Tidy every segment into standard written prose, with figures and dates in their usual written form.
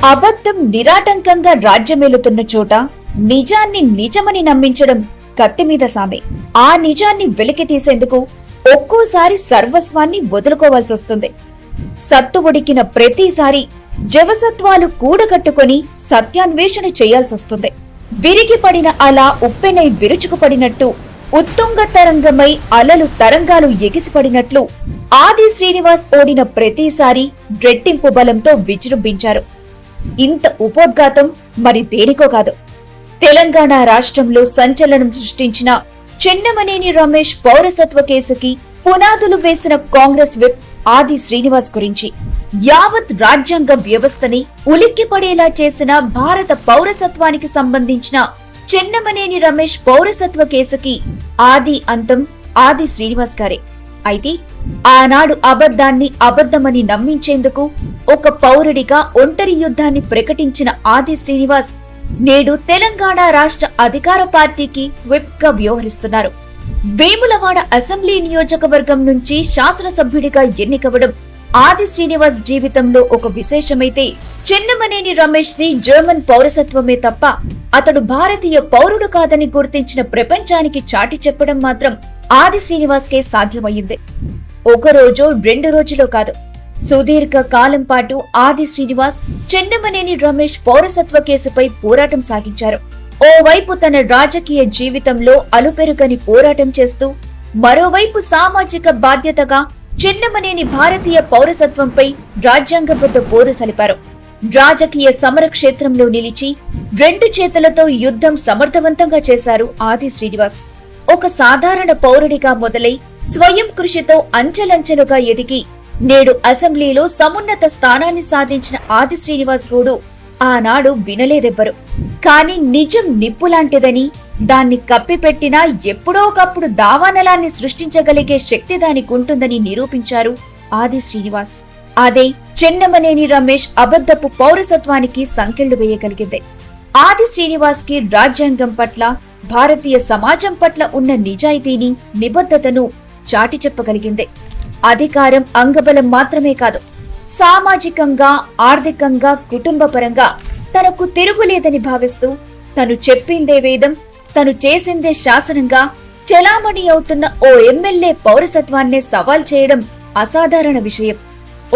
అబద్ధం నిరాటంకంగా రాజ్యమేలుతున్న చోట నిజాన్ని నిజమని నమ్మించడం కత్తిమీద సామే. ఆ నిజాన్ని వెలికి తీసేందుకు ఒక్కోసారి సర్వస్వాన్ని వదులుకోవాల్సి వస్తుంది. సత్తు ఉడికిన ప్రతిసారి జవసత్వాలు కూడగట్టుకొని సత్యాన్వేషణ చేయాల్సొస్తుంది. విరిగి పడిన అలా ఉప్పెనై విరుచుకుపడినట్టు, ఉత్తుంగ తరంగమై అలలు తరంగాలు ఎగిసిపడినట్లు ఆది శ్రీనివాస్ ఓడిన ప్రతిసారి రెట్టింపు బలంతో విజృంభించారు. ఇంత ఉపోద్ఘాతం మరి దేనికో కాదు. తెలంగాణ రాష్ట్రంలో సంచలనం సృష్టించిన చెన్నమనేని రమేష్ పౌరసత్వ కేసుకి పునాదులు వేసిన కాంగ్రెస్ విప్ ఆది శ్రీనివాస్ గురించి, యావత్ రాజ్యాంగ వ్యవస్థని ఉలిక్కిపడేలా చేసిన భారత పౌరసత్వానికి సంబంధించిన చెన్నమనేని రమేష్ పౌరసత్వ కేసుకి ఆది అంతం ఆది శ్రీనివాస్ గారే. అయితే ఆనాడు అబద్ధాన్ని అబద్ధమని నమ్మించేందుకు ఒక పౌరుడిగా ఒంటరి యుద్ధాన్ని ప్రకటించిన ఆది శ్రీనివాస్ నేడు తెలంగాణ రాష్ట్ర అధికార పార్టీకి విప్ గా వ్యవహరిస్తున్నారు. వేములవాడ అసెంబ్లీ నియోజకవర్గం నుంచి శాసనసభ్యుడిగా ఎన్నికవడం ఆది శ్రీనివాస్ జీవితంలో ఒక విశేషమైతే, చెన్నమనేని రమేష్ ది జర్మన్ పౌరసత్వమే తప్ప అతడు భారతీయ పౌరుడు కాదని గుర్తించిన ప్రపంచానికి చాటి చెప్పడం మాత్రం ఆది శ్రీనివాస్ కే సాధ్యమయ్యింది. ఒక రోజు 2 రోజులో కాదు, సుదీర్ఘ కాలం పాటు ఆది శ్రీనివాస్ చెన్నమనేని రమేష్ పౌరసత్వ కేసుపై పోరాటం సాగించారు. ఓవైపు తన రాజకీయ జీవితంలో అలుపెరుగని పోరాటం చేస్తూ, మరోవైపు సామాజిక బాధ్యతగా చెన్నమనేని భారతీయ పౌరసత్వంపై రాజ్యాంగబద్ధ పోరు సలిపారు. రాజకీయ సమర క్షేత్రంలో నిలిచి 2 చేతులతో యుద్ధం సమర్థవంతంగా చేశారు ఆది శ్రీనివాస్. ఒక సాధారణ పౌరుడిగా మొదలై స్వయం కృషితో అంచెలంచెలుగా ఎదిగి నేడు అసెంబ్లీలో సమున్నత స్థానాన్ని సాధించిన ఆది శ్రీనివాస్ గూడు ఆనాడు వినలేదెవ్వరు. కాని నిజం నిప్పులాంటిదని, దాన్ని కప్పిపెట్టినా ఎప్పుడో ఒకప్పుడు దావానలాన్ని సృష్టించగలిగే శక్తి దానికుంటుందని నిరూపించారు ఆది శ్రీనివాస్. అదే చెన్నమనేని రమేష్ అబద్ధపు పౌరసత్వానికి సంకెళ్లు వేయగలిగింది. ఆది శ్రీనివాస్ కి రాజ్యాంగం పట్ల, భారతీయ సమాజం పట్ల ఉన్న నిజాయితీని, నిబద్ధతను చాటి చెప్పగలిగింది. అధికారం అంగబలం మాత్రమే కాదు, సామాజికంగా, ఆర్థికంగా, కుటుంబపరంగా తనకు తిరుగులేదని భావిస్తూ తను చెప్పిందే వేదం, తను చేసిందే శాసనంగా చెలామణి అవుతున్న ఓ ఎమ్మెల్యే పౌరసత్వాన్నే సవాల్ చేయడం అసాధారణ విషయం.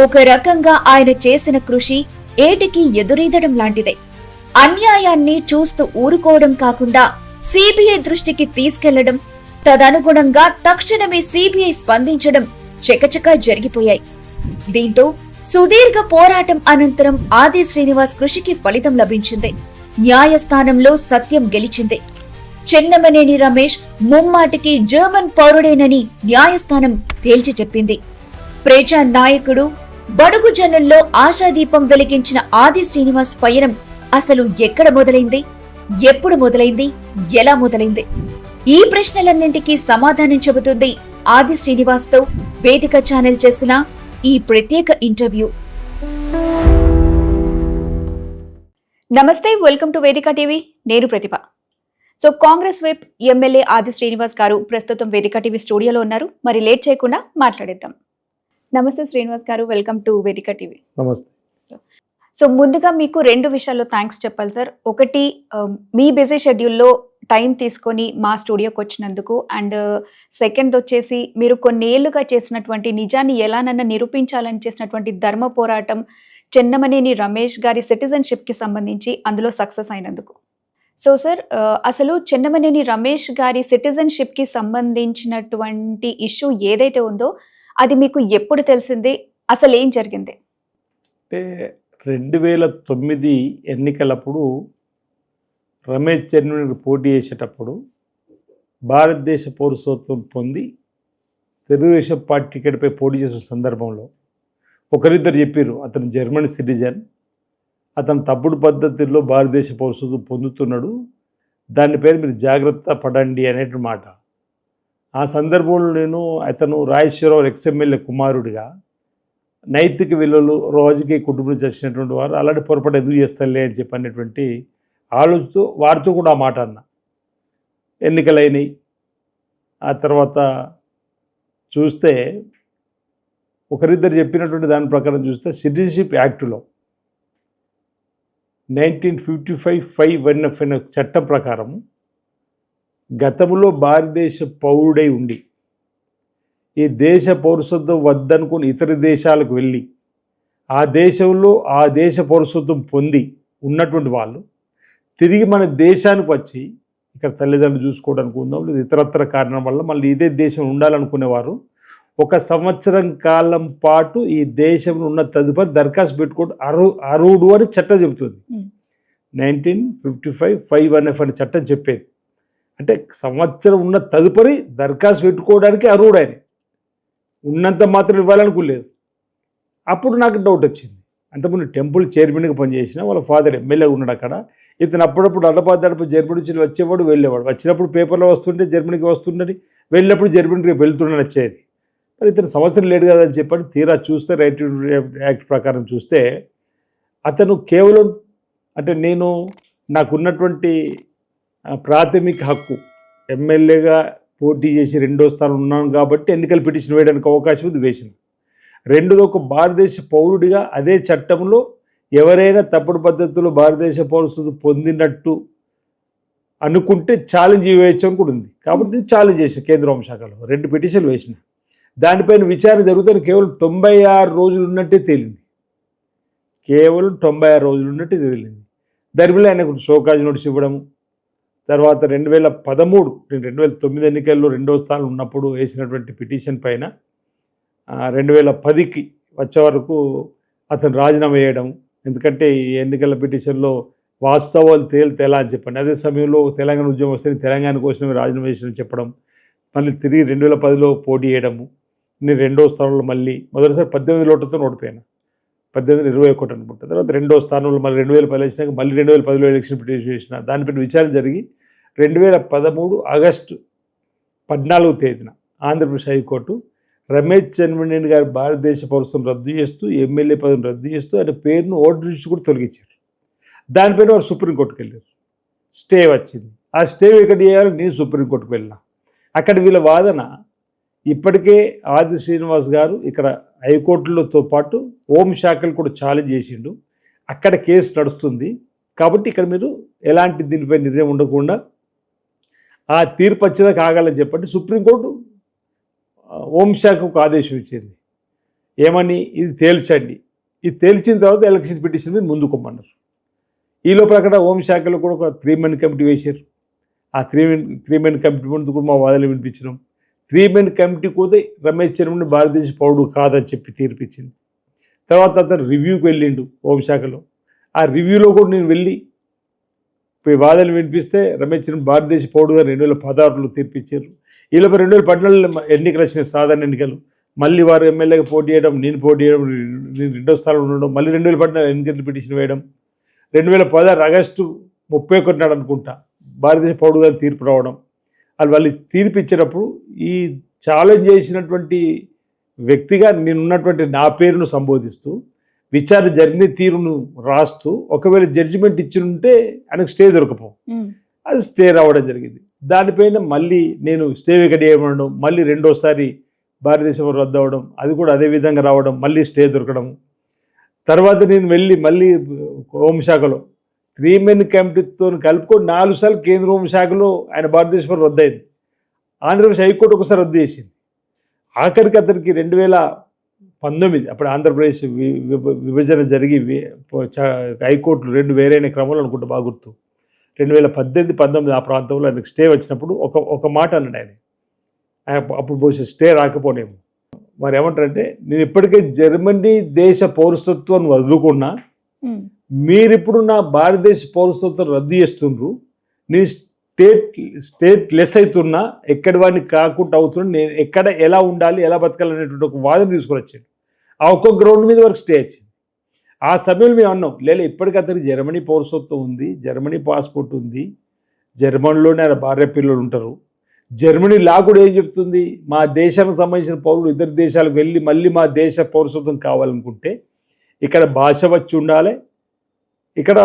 ఒక రకంగా ఆయన చేసిన కృషి ఏటికి ఎదురీదడం లాంటిదే. అన్యాయాన్ని చూస్తూ ఊరుకోవడం కాకుండా సిబిఐ దృష్టికి తీసుకెళ్లడం, తదనుగుణంగా తక్షణమే సిబిఐ స్పందించడం చకచకా జరిగిపోయాయి. దీంతో సుదీర్ఘ పోరాటం అనంతరం ఆది శ్రీనివాస్ కృషికి ఫలితం లభించింది. న్యాయస్థానంలో సత్యం గెలిచింది. చెన్నమనేని రమేష్ ముమ్మాటికి జర్మన్ పౌరుడేనని న్యాయస్థానం తేల్చి చెప్పింది. ప్రజా నాయకుడు, బడుగు జనుల్లో ఆశాదీపం వెలిగించిన ఆది శ్రీనివాస్ పయనం అసలు ఎక్కడ మొదలైంది, ఎప్పుడు మొదలైంది, ఎలా మొదలైంది? ఈ ప్రశ్నలన్నింటికీ సమాధానం చెబుతుంది ఆది శ్రీనివాస్ తో వేదిక ఛానల్ చేసిన ఈ ప్రత్యేక ఇంటర్వ్యూ. నమస్తే, వెల్కమ్ టు వేదిక టీవీ. నేను ప్రతిభ. సో కాంగ్రెస్ వైప్ ఎమ్మెల్యే ఆది శ్రీనివాస్ గారు ప్రస్తుతం వేదిక టీవీ స్టూడియోలో ఉన్నారు. మరి లేట్ చేయకుండా మాట్లాడేద్దాం. నమస్తే శ్రీనివాస్ గారు, వెల్కమ్ టు వేదిక టీవీ. నమస్తే. సో ముందుగా మీకు 2 విషయాల్లో థ్యాంక్స్ చెప్పాలి సార్. ఒకటి, మీ బిజీ షెడ్యూల్లో టైం తీసుకొని మా స్టూడియోకి వచ్చినందుకు, అండ్ సెకండ్ వచ్చేసి మీరు కొన్నేళ్లుగా చేసినటువంటి, నిజాన్ని ఎలానన్నా నిరూపించాలని చేసినటువంటి ధర్మ పోరాటం చెన్నమనేని రమేష్ గారి సిటిజన్షిప్కి సంబంధించి అందులో సక్సెస్ అయినందుకు. సో సార్, అసలు చెన్నమనేని రమేష్ గారి సిటిజన్షిప్కి సంబంధించినటువంటి ఇష్యూ ఏదైతే ఉందో అది మీకు ఎప్పుడు తెలిసింది, అసలు ఏం జరిగింది? అంటే 2009 ఎన్నికలప్పుడు రమేష్ చెన్నమనేని పోటీ చేసేటప్పుడు భారతదేశ పౌరసత్వం పొంది తెలుగుదేశం పార్టీ టికెట్పై పోటీ చేసిన సందర్భంలో ఒకరిద్దరు చెప్పారు, అతను జర్మన్ సిటిజన్, అతను తప్పుడు పద్ధతిలో భారతదేశ పౌరసత్వం పొందుతున్నాడు, దాని పేరు మీరు జాగ్రత్త పడండి అనేటువంటి మాట. ఆ సందర్భంలో నేను అతను రాజేశ్వరరావు ఎక్స్ఎమ్మెల్యే కుమారుడిగా నైతిక విలువలు, రాజకీయ కుటుంబం చేసినటువంటి వారు అలాంటి పొరపాటు ఎందుకు చేస్తారులే అని చెప్పనేటువంటి ఆలోచిస్తూ వారితో కూడా ఆ మాట అన్నా. ఎన్నికలైనవి. ఆ తర్వాత చూస్తే ఒకరిద్దరు చెప్పినటువంటి దాని ప్రకారం చూస్తే సిటిజన్షిప్ యాక్టులో 1955 అనే చట్టం ప్రకారం గతంలో భారతదేశ పౌరుడై ఉండి ఈ దేశ పౌరసత్వం వద్దనుకుని ఇతర దేశాలకు వెళ్ళి ఆ దేశంలో ఆ దేశ పౌరసత్వం పొంది ఉన్నటువంటి వాళ్ళు తిరిగి మన దేశానికి వచ్చి ఇక్కడ తల్లిదండ్రులు చూసుకోవడానికి ఉందాం లేదా ఇతరత్ర కారణం వల్ల మళ్ళీ ఇదే దేశం ఉండాలనుకునేవారు 1 సంవత్సరం కాలం పాటు ఈ దేశంలో ఉన్న తదుపరి దరఖాస్తు పెట్టుకోవడం అర్హుడు అని చట్టం చెబుతుంది. 1955 అనే చట్టం చెప్పేది. అంటే సంవత్సరం ఉన్న తదుపరి దరఖాస్తు పెట్టుకోవడానికి అర్హుడు ఆయన, ఉన్నంత మాత్రం ఇవ్వాలనుకోలేదు. అప్పుడు నాకు డౌట్ వచ్చింది. అంతకుముందు టెంపుల్ చైర్మన్గా పనిచేసిన వాళ్ళ ఫాదర్ ఎమ్మెల్యేగా ఉన్నాడు అక్కడ. ఇతను అప్పుడప్పుడు అడపా జర్మనీ నుంచి వచ్చేవాడు వెళ్ళేవాడు. వచ్చినప్పుడు పేపర్లో వస్తుంటే జర్మనీకి వస్తుండని, వెళ్ళినప్పుడు జర్మనీకి వెళ్తుండని వచ్చేది. మరి ఇతను సంవత్సరం లేడు కదా అని చెప్పని తీరా చూస్తే రైట్ టు యాక్ట్ ప్రకారం చూస్తే అతను కేవలం అంటే నాకున్నటువంటి ప్రాథమిక హక్కు ఎమ్మెల్యేగా పోటీ చేసి 2వ స్థానం ఉన్నాను కాబట్టి ఎన్నికల పిటిషన్ వేయడానికి అవకాశం ఉంది, వేసిన. రెండోది ఒక భారతదేశ పౌరుడిగా అదే చట్టంలో ఎవరైనా తప్పుడు పద్ధతిలో భారతదేశ పౌరసత్వం పొందినట్టు అనుకుంటే ఛాలెంజ్ వేయచ్చు అని కూడా ఉంది. కాబట్టి నేను ఛాలెంజ్ చేసిన కేంద్ర హోంశాఖలో 2 పిటిషన్లు వేసిన. దానిపైన విచారణ జరుగుతుంది. కేవలం 96 రోజులు ఉన్నట్టే తేలింది. కేవలం 96 రోజులు ఉన్నట్టే తేలింది. దాని వల్ల ఆయనకు షోకాజ్ నోటీస్ ఇవ్వడము. తర్వాత 2013 నేను 2009 ఎన్నికల్లో 2వ స్థానం ఉన్నప్పుడు వేసినటువంటి పిటిషన్ పైన 2010కి వచ్చే వరకు అతను రాజీనామా చేయడం. ఎందుకంటే ఈ ఎన్నికల పిటిషన్లో వాస్తవాలు తేలా అని చెప్పండి. అదే సమయంలో తెలంగాణ ఉద్యమం వస్తే తెలంగాణ కోసమే రాజీనామా చేసిన చెప్పడం, మళ్ళీ తిరిగి 2010లో పోటీ చేయడము. నేను 2వ స్థానంలో మళ్ళీ మొదటిసారి 18 ఓట్లతో ఓడిపోయాను. 18-21 అనుకుంటా. తర్వాత 2వ స్థానంలో మళ్ళీ 2010 వచ్చినాక మళ్ళీ 2010లో ఎలక్షన్ పిటిషన్ చేసిన. దానిపైన విచారణ జరిగి 2013 ఆగస్టు 14వ తేదీన ఆంధ్రప్రదేశ్ హైకోర్టు రమేష్ చెన్నిమనేని గారి భారతదేశ పౌరసత్వం రద్దు చేస్తూ, ఎమ్మెల్యే పదవిని రద్దు చేస్తూ ఆయన పేరును ఓటు నుంచి కూడా తొలగించారు. దానిపైన వారు సుప్రీంకోర్టుకు వెళ్ళారు. స్టే వచ్చింది. ఆ స్టే ఎక్కడ చేయాలి? నేను సుప్రీంకోర్టుకు వెళ్ళినా. అక్కడ వీళ్ళ వాదన ఇప్పటికే ఆది శ్రీనివాస్ గారు ఇక్కడ హైకోర్టులతో పాటు హోంశాఖలు కూడా ఛాలెంజ్ చేసిండు. అక్కడ కేసు నడుస్తుంది కాబట్టి ఇక్కడ మీరు ఎలాంటి దీనిపై నిర్ణయం ఉండకుండా ఆ తీర్పు వచ్చేదాకా ఆగాలని చెప్పండి సుప్రీంకోర్టు హోంశాఖకు ఆదేశం ఇచ్చింది. ఏమని? ఇది తేల్చండి. ఇది తేల్చిన తర్వాత ఎలక్షన్ పిటిషన్ మీద ముందుకోమన్నారు. ఈ లోపల అక్కడ హోంశాఖలో కూడా ఒక 3-మెన్ కమిటీ వేశారు. ఆ 3-మెన్ కమిటీ ముందు కూడా మా వాదనలు వినిపించినాం. 3-మెన్ కమిటీ కూడా రమేష్ చెన్నిమనేని భారతదేశ పౌరుడు కాదని చెప్పి తీర్పిచ్చింది. తర్వాత అతను రివ్యూకి వెళ్ళిండు హోంశాఖలో. ఆ రివ్యూలో కూడా నేను వెళ్ళి వాదనలు వినిపిస్తే రమేష్ చెన్నిమనేని భారతదేశ పౌరుడుగా 2016లో తీర్పిచ్చారు. ఈ లోపల 2014 ఎన్నికలు వచ్చినాయి, సాధారణ ఎన్నికలు. మళ్ళీ వారు ఎమ్మెల్యేగా పోటీ చేయడం, నేను పోటీ చేయడం, నేను 2వ స్థానంలో ఉండడం, మళ్ళీ 2014 ఎన్నికల పిటిషన్ వేయడం. 2016 ఆగస్టు 31 నాడు అనుకుంటా భారతదేశ పౌరుడుగా తీర్పు రావడం. వాళ్ళు తీర్పు ఇచ్చినప్పుడు ఈ ఛాలెంజ్ చేసినటువంటి వ్యక్తిగా నేనున్నటువంటి నా పేరును సంబోధిస్తూ విచారణ జరిగిన తీరును రాస్తూ ఒకవేళ జడ్జిమెంట్ ఇచ్చి ఉంటే ఆయనకు స్టే దొరకపో, అది స్టే రావడం జరిగింది. దానిపైన మళ్ళీ నేను స్టే వికెట్ చేయమనడం, మళ్ళీ 2వసారి భారతదేశం రద్దు అవ్వడం, అది కూడా అదే విధంగా రావడం, మళ్ళీ స్టే దొరకడం. తర్వాత నేను వెళ్ళి మళ్ళీ హోంశాఖలో 3-మెన్ కమిటీతో కలుపుకొని 4 సార్లు కేంద్ర హోంశాఖలో ఆయన భారతదేశం రద్దు అయింది. ఆంధ్రప్రదేశ్ హైకోర్టు ఒకసారి రద్దు చేసింది. ఆఖరికి అతనికి 2019 అప్పుడు ఆంధ్రప్రదేశ్ విభజన జరిగి హైకోర్టులు 2 వేరైన క్రమంలో అనుకుంటా, బాగా గుర్తు. 2018-19 ఆ ప్రాంతంలో ఆయనకు స్టే వచ్చినప్పుడు ఒక మాట అన్నాడు ఆయన. అప్పుడు బహుశా స్టే రాకపోనేమో. మరి ఏమంటారంటే, నేను ఇప్పటికే జర్మనీ దేశ పౌరసత్వాన్ని వదులుకున్నా, మీరిప్పుడు నా భారతదేశ పౌరసత్వం రద్దు చేస్తుండ్రు, నేను స్టేట్ లెస్ అవుతున్నా, ఎక్కడి వాడిని కాకుండా అవుతున్నా, నేను ఎక్కడ ఎలా ఉండాలి, ఎలా బతకాలనేటువంటి ఒక వాదన తీసుకొని వచ్చాడు. ఆ ఒక్క గ్రౌండ్ మీద వరకు స్టే వచ్చింది. ఆ సమయంలో మేము అన్నాం, లేదా ఇప్పటికీ అతనికి జర్మనీ పౌరసత్వం ఉంది, జర్మనీ పాస్పోర్ట్ ఉంది, జర్మనీలోనే ఆయన భార్య పిల్లలు ఉంటారు. జర్మనీ లా కూడా ఏం చెప్తుంది? మా దేశానికి సంబంధించిన పౌరులు ఇతర దేశాలకు వెళ్ళి మళ్ళీ మా దేశ పౌరసత్వం కావాలనుకుంటే ఇక్కడ భాష వచ్చి ఉండాలి, ఇక్కడ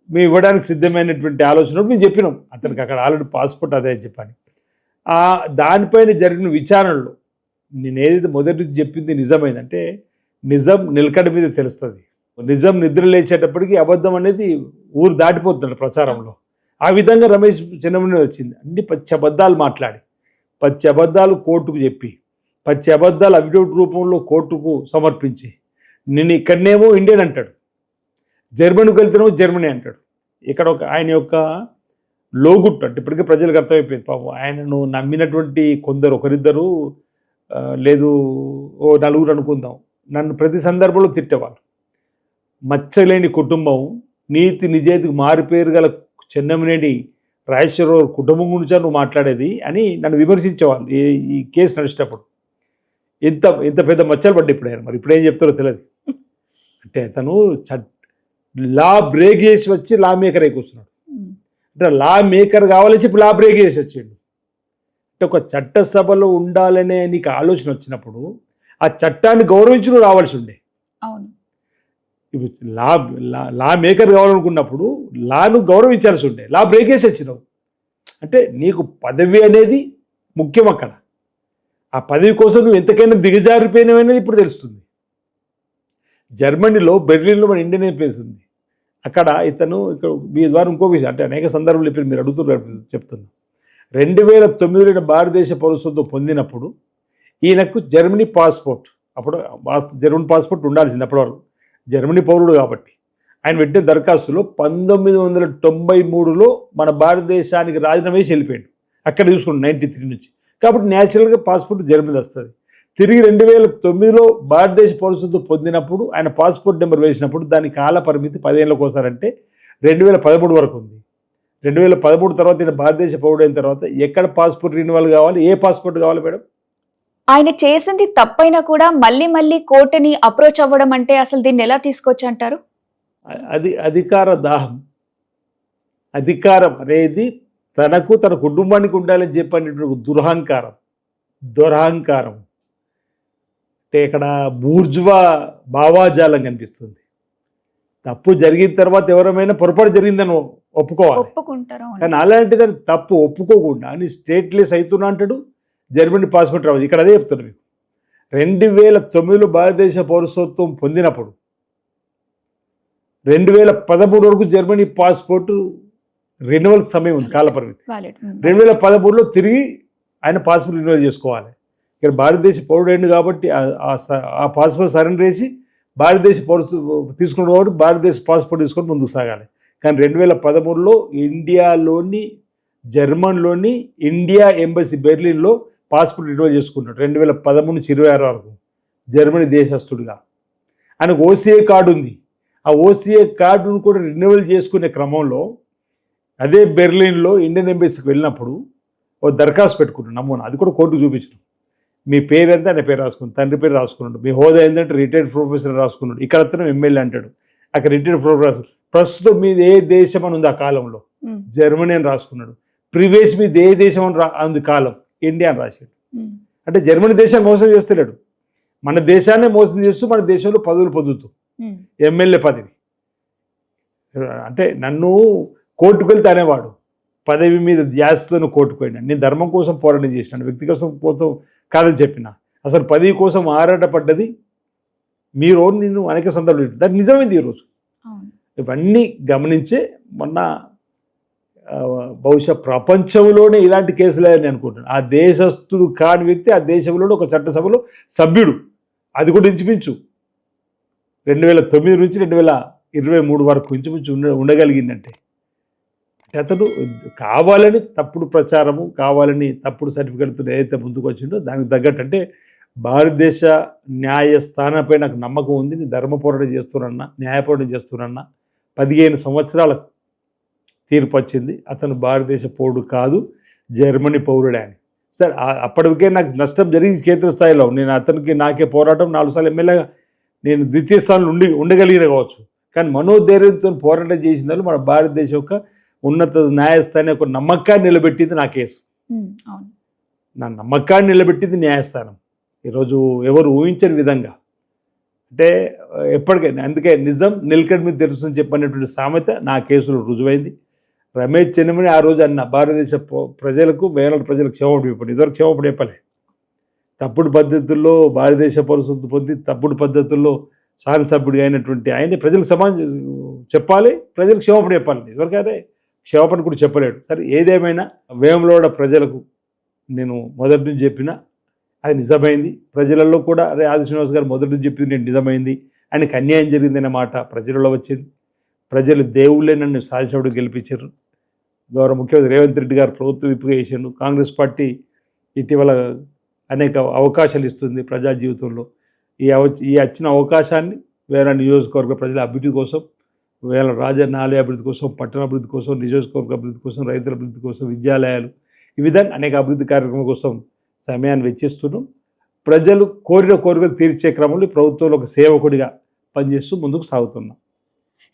మేము ఇవ్వడానికి సిద్ధమైనటువంటి ఆలోచన మేము చెప్పినాం. అతనికి అక్కడ ఆల్రెడీ పాస్పోర్ట్ అదే అని చెప్పని. దానిపైన జరిగిన విచారణలో నేను ఏదైతే మొదటి చెప్పింది నిజమైందంటే, నిజం నిలకడ మీద తెలుస్తుంది. నిజం నిద్ర లేచేటప్పటికి అబద్ధం అనేది ఊరు దాటిపోతున్నాడు ప్రచారంలో. ఆ విధంగా రమేష్ చెన్నమనేని వచ్చింది. అన్ని పచ్చి అబద్ధాలు మాట్లాడి, పచ్చి అబద్ధాలు కోర్టుకు చెప్పి, పచ్చి అబద్ధాలు అఫిడవిట్ రూపంలో కోర్టుకు సమర్పించి, నేను ఇక్కడనేమో ఇండియన్ అంటాడు, జర్మనీకి వెళ్తేనేమో జర్మనీ అంటాడు. ఇక్కడ ఒక ఆయన యొక్క లోగుట్టు అంటే ఇప్పటికే ప్రజలకు అర్థమైపోయింది. పాపం ఆయనను నమ్మినటువంటి కొందరు, ఒకరిద్దరు లేదు ఓ నలుగురు అనుకుందాం, నన్ను ప్రతి సందర్భంలో తిట్టేవాళ్ళు. మచ్చలేని కుటుంబం, నీతి నిజాయితీకి మారిపేరు గల చెన్నమనేని రాజేశ్వరరావు కుటుంబం గురించి నువ్వు మాట్లాడేది అని నన్ను విమర్శించేవాళ్ళు ఈ కేసు నడిచేటప్పుడు. ఇంత ఇంత పెద్ద మచ్చలు పడ్డా ఇప్పుడు ఆయన. మరి ఇప్పుడు ఏం చెప్తారో తెలియదు. అంటే అతను లా బ్రేక్ చేసి వచ్చి లా మేకర్ అయి కూర్చున్నాడు. అంటే లా మేకర్ కావాలని చెప్పి లా బ్రేక్ చేసి వచ్చిండు. అంటే ఒక చట్టసభలో ఉండాలనే నీకు ఆలోచన వచ్చినప్పుడు ఆ చట్టాన్ని గౌరవించి నువ్వు రావాల్సి ఉండే. అవును, ఇప్పుడు లా మేకర్ కావాలనుకున్నప్పుడు లాను గౌరవించాల్సి ఉండే. లా బ్రేక్ చేసి వచ్చినావు అంటే నీకు పదవి అనేది ముఖ్యం. అక్కడ ఆ పదవి కోసం నువ్వు ఎంతకైనా దిగజారిపోయినవి అనేది ఇప్పుడు తెలుస్తుంది. జర్మనీలో బెర్లిన్లో మన ఇండియన్ ఎంప్లాయీస్ ఉంది. అక్కడ ఇతను ఇక్కడ మీ ద్వారా ఇంకో విషయం అంటే అనేక సందర్భాలు ఇప్పుడు మీరు అడుగుతున్నారు చెప్తున్నా. 2009 భారతదేశ పౌరసత్వం పొందినప్పుడు ఈయనకు జర్మనీ పాస్పోర్ట్, అప్పుడు జర్మనీ పాస్పోర్ట్ ఉండాల్సింది అప్పటి వరకు, జర్మనీ పౌరుడు కాబట్టి. ఆయన పెట్టిన దరఖాస్తులో 1993లో మన భారతదేశానికి రాజీనామా చేసి వెళ్ళిపోయాడు. అక్కడ చూసుకున్నాడు 93 నుంచి. కాబట్టి న్యాచురల్గా పాస్పోర్ట్ జర్మనీ వస్తుంది. తిరిగి 2009లో భారతదేశ పౌరసత్వం పొందినప్పుడు ఆయన పాస్పోర్ట్ నెంబర్ వేసినప్పుడు దాని కాల పరిమితి 10 ఏళ్ళకి ఒకసారంటే 2013 వరకు ఉంది. 2013 తర్వాత ఈయన భారతదేశ పౌరుడైన తర్వాత ఎక్కడ పాస్పోర్ట్ రిన్యువల్ కావాలి, ఏ పాస్పోర్ట్ కావాలి మేడం? ఆయన చేసింది తప్పైనా కూడా మళ్ళీ మళ్ళీ కోర్టుని అప్రోచ్ అవ్వడం అంటే అసలు దీన్ని ఎలా తీసుకొచ్చి అంటారు? అది అధికార దాహం. అధికారం అనేది తనకు తన కుటుంబానికి ఉండాలని చెప్పనేటువంటి దురహంకారం. అంటే ఇక్కడ బూర్జువా భావాజాలం కనిపిస్తుంది. తప్పు జరిగిన తర్వాత ఎవరైనా పొరపాటు జరిగిందని ఒప్పుకుంటారు. కానీ అలాంటిదని తప్పు ఒప్పుకోకుండా అని స్టేట్లెస్ అవుతున్నా అంటాడు. జర్మనీ పాస్పోర్ట్ రావచ్చు. ఇక్కడ అదే చెప్తున్నా మీకు. 2009లో భారతదేశ పౌరసత్వం పొందినప్పుడు 2013 వరకు జర్మనీ పాస్పోర్ట్ రెన్యువల్ సమయం ఉంది, కాలపరిమితి. 2013లో తిరిగి ఆయన పాస్పోర్ట్ రెన్యువల్ చేసుకోవాలి. ఇక్కడ భారతదేశ పౌరుడైంది కాబట్టి ఆ పాస్పోర్ట్ సరెండర్ చేసి భారతదేశ పౌరసత్వం తీసుకున్న కాబట్టి భారతదేశ పాస్పోర్ట్ తీసుకొని ముందుకు సాగాలి. కానీ 2013లో ఇండియాలోని జర్మన్లోని ఇండియా ఎంబసీ బెర్లిన్లో పాస్పోర్ట్ రెన్యువల్ చేసుకున్నాడు 2013 నుంచి 26 వరకు జర్మనీ దేశస్తుడిగా. ఆయనకు ఓసీఏ కార్డు ఉంది. ఆ ఓసీఏ కార్డును కూడా రెన్యువల్ చేసుకునే క్రమంలో అదే బెర్లిన్లో ఇండియన్ ఎంబసీకి వెళ్ళినప్పుడు ఓ దరఖాస్తు పెట్టుకున్నాడు, నమూనా. అది కూడా కోర్టుకు చూపించడం. మీ పేరు ఎంత ఆయన పేరు రాసుకున్నాడు, తండ్రి పేరు రాసుకున్నాడు, మీ హోదా ఏంటంటే రిటైర్డ్ ప్రొఫెసర్ రాసుకున్నాడు. ఇక్కడ అతను ఎమ్మెల్యే అంటాడు, అక్కడ రిటైర్డ్ ప్రొఫెసర్ రాసుకున్నాడు. ప్రస్తుతం మీది ఏ దేశం అని ఉంది ఆ కాలంలో, జర్మనీ అని రాసుకున్నాడు. ప్రీవియస్ మీది ఏ దేశం అని ఉంది కాలం, ఇండియా అని రాశాడు. అంటే జర్మనీ దేశాన్ని మోసం చేస్తలేడు, మన దేశాన్ని మోసం చేస్తూ మన దేశంలో పదవులు పొందుతూ ఎమ్మెల్యే పదవి. అంటే నన్ను కోర్టుకు వెళ్తే అనేవాడు పదవి మీద ధ్యాసతో కోర్టుకు పోయినా. నేను ధర్మం కోసం పోరాటం చేసినాను, వ్యక్తిగతం కోసం కాదని చెప్పిన. అసలు పదవి కోసం ఆరాటపడ్డది మీరు నిన్ను అనేక సందర్భాలు. దానికి నిజమైంది ఈరోజు. ఇవన్నీ గమనించే మొన్న బహుశా ప్రపంచంలోనే ఇలాంటి కేసులేదని అనుకుంటున్నాను. ఆ దేశస్తుడు కాని వ్యక్తి ఆ దేశంలోనే ఒక చట్టసభలో సభ్యుడు, అది కూడా ఇంచుమించు 2009 నుంచి 2023 వరకు ఇంచుమించు ఉండగలిగిందంటే అతను కావాలని తప్పుడు ప్రచారము, కావాలని తప్పుడు సర్టిఫికెట్తో ఏదైతే ముందుకు వచ్చిండో దానికి తగ్గట్టు. అంటే భారతదేశ న్యాయస్థానంపై నాకు నమ్మకం ఉంది. నేను ధర్మ పోరాటం చేస్తున్నా, న్యాయ పోరాటం చేస్తున్నా. 15 సంవత్సరాల తీర్పు వచ్చింది. అతను భారతదేశ పౌరుడు కాదు, జర్మనీ పౌరుడే అని. సరే, అప్పటికే నాకు నష్టం జరిగి క్షేత్రస్థాయిలో నేను అతనికి నాకే పోరాటం 4 సార్లు ఎమ్మెల్యేగా నేను ద్వితీయ స్థానంలో ఉండగలిగిన కావచ్చు. కానీ మనోధైర్యంతో పోరాటం చేసిన వాళ్ళు మన భారతదేశం యొక్క ఉన్నత న్యాయస్థానం యొక్క నమ్మకాన్ని నిలబెట్టింది నా కేసు. నా నమ్మకాన్ని నిలబెట్టింది న్యాయస్థానం. ఈరోజు ఎవరు ఊహించని విధంగా. అంటే ఎప్పటికైనా అందుకే నిజం నిలకడ మీద తెలుసు చెప్పనేటువంటి సామెత నా కేసులో రుజువైంది. రమేష్ చెన్నమనేని ఆ రోజు అన్న భారతదేశ ప్రజలకు, వేలాది ప్రజలకు క్షేమపడి చెప్పండి. ఇదివరకు క్షేమపడి చెప్పలే. తప్పుడు పద్ధతుల్లో భారతదేశ పౌరసత్వం పొంది తప్పుడు పద్ధతుల్లో శాసనసభ్యుడిగా అయినటువంటి ఆయన ప్రజలకు చెప్పాలి, ప్రజలకు క్షమాపణ చెప్పాలి. ఎవరికైతే క్షమాపణ కూడా చెప్పలేడు. సరే ఏదేమైనా వేములవాడ ప్రజలకు నేను మొదటి నుంచి చెప్పిన అది నిజమైంది. ప్రజలలో కూడా అరే ఆది శ్రీనివాస్ గారు మొదటి నుంచి చెప్పింది నేను నిజమైంది, ఆయనకు అన్యాయం జరిగిందనే మాట ప్రజలలో వచ్చింది. ప్రజలు దేవుళ్ళే నన్ను సాధించినప్పుడు గెలిపించారు. గౌరవ ముఖ్యమంత్రి రేవంత్ రెడ్డి గారు ప్రభుత్వం విప్పుగా చేసిండు. కాంగ్రెస్ పార్టీ ఇటీవల అనేక అవకాశాలు ఇస్తుంది ప్రజా జీవితంలో. ఈ వచ్చిన అవకాశాన్ని వేరే నియోజకవర్గ ప్రజల అభివృద్ధి కోసం, వేల రాజన్న ఆలయ అభివృద్ధి కోసం, పట్టణ అభివృద్ధి కోసం, నియోజకవర్గ అభివృద్ధి కోసం, రైతుల అభివృద్ధి కోసం, విద్యాలయాలు, ఈ విధంగా అనేక అభివృద్ధి కార్యక్రమాల కోసం సమయాన్ని వెచ్చిస్తున్నాం. ప్రజలు కోరిన కోరికలు తీర్చే క్రమంలో ప్రభుత్వంలో ఒక సేవకుడిగా పనిచేస్తూ ముందుకు సాగుతున్నాం.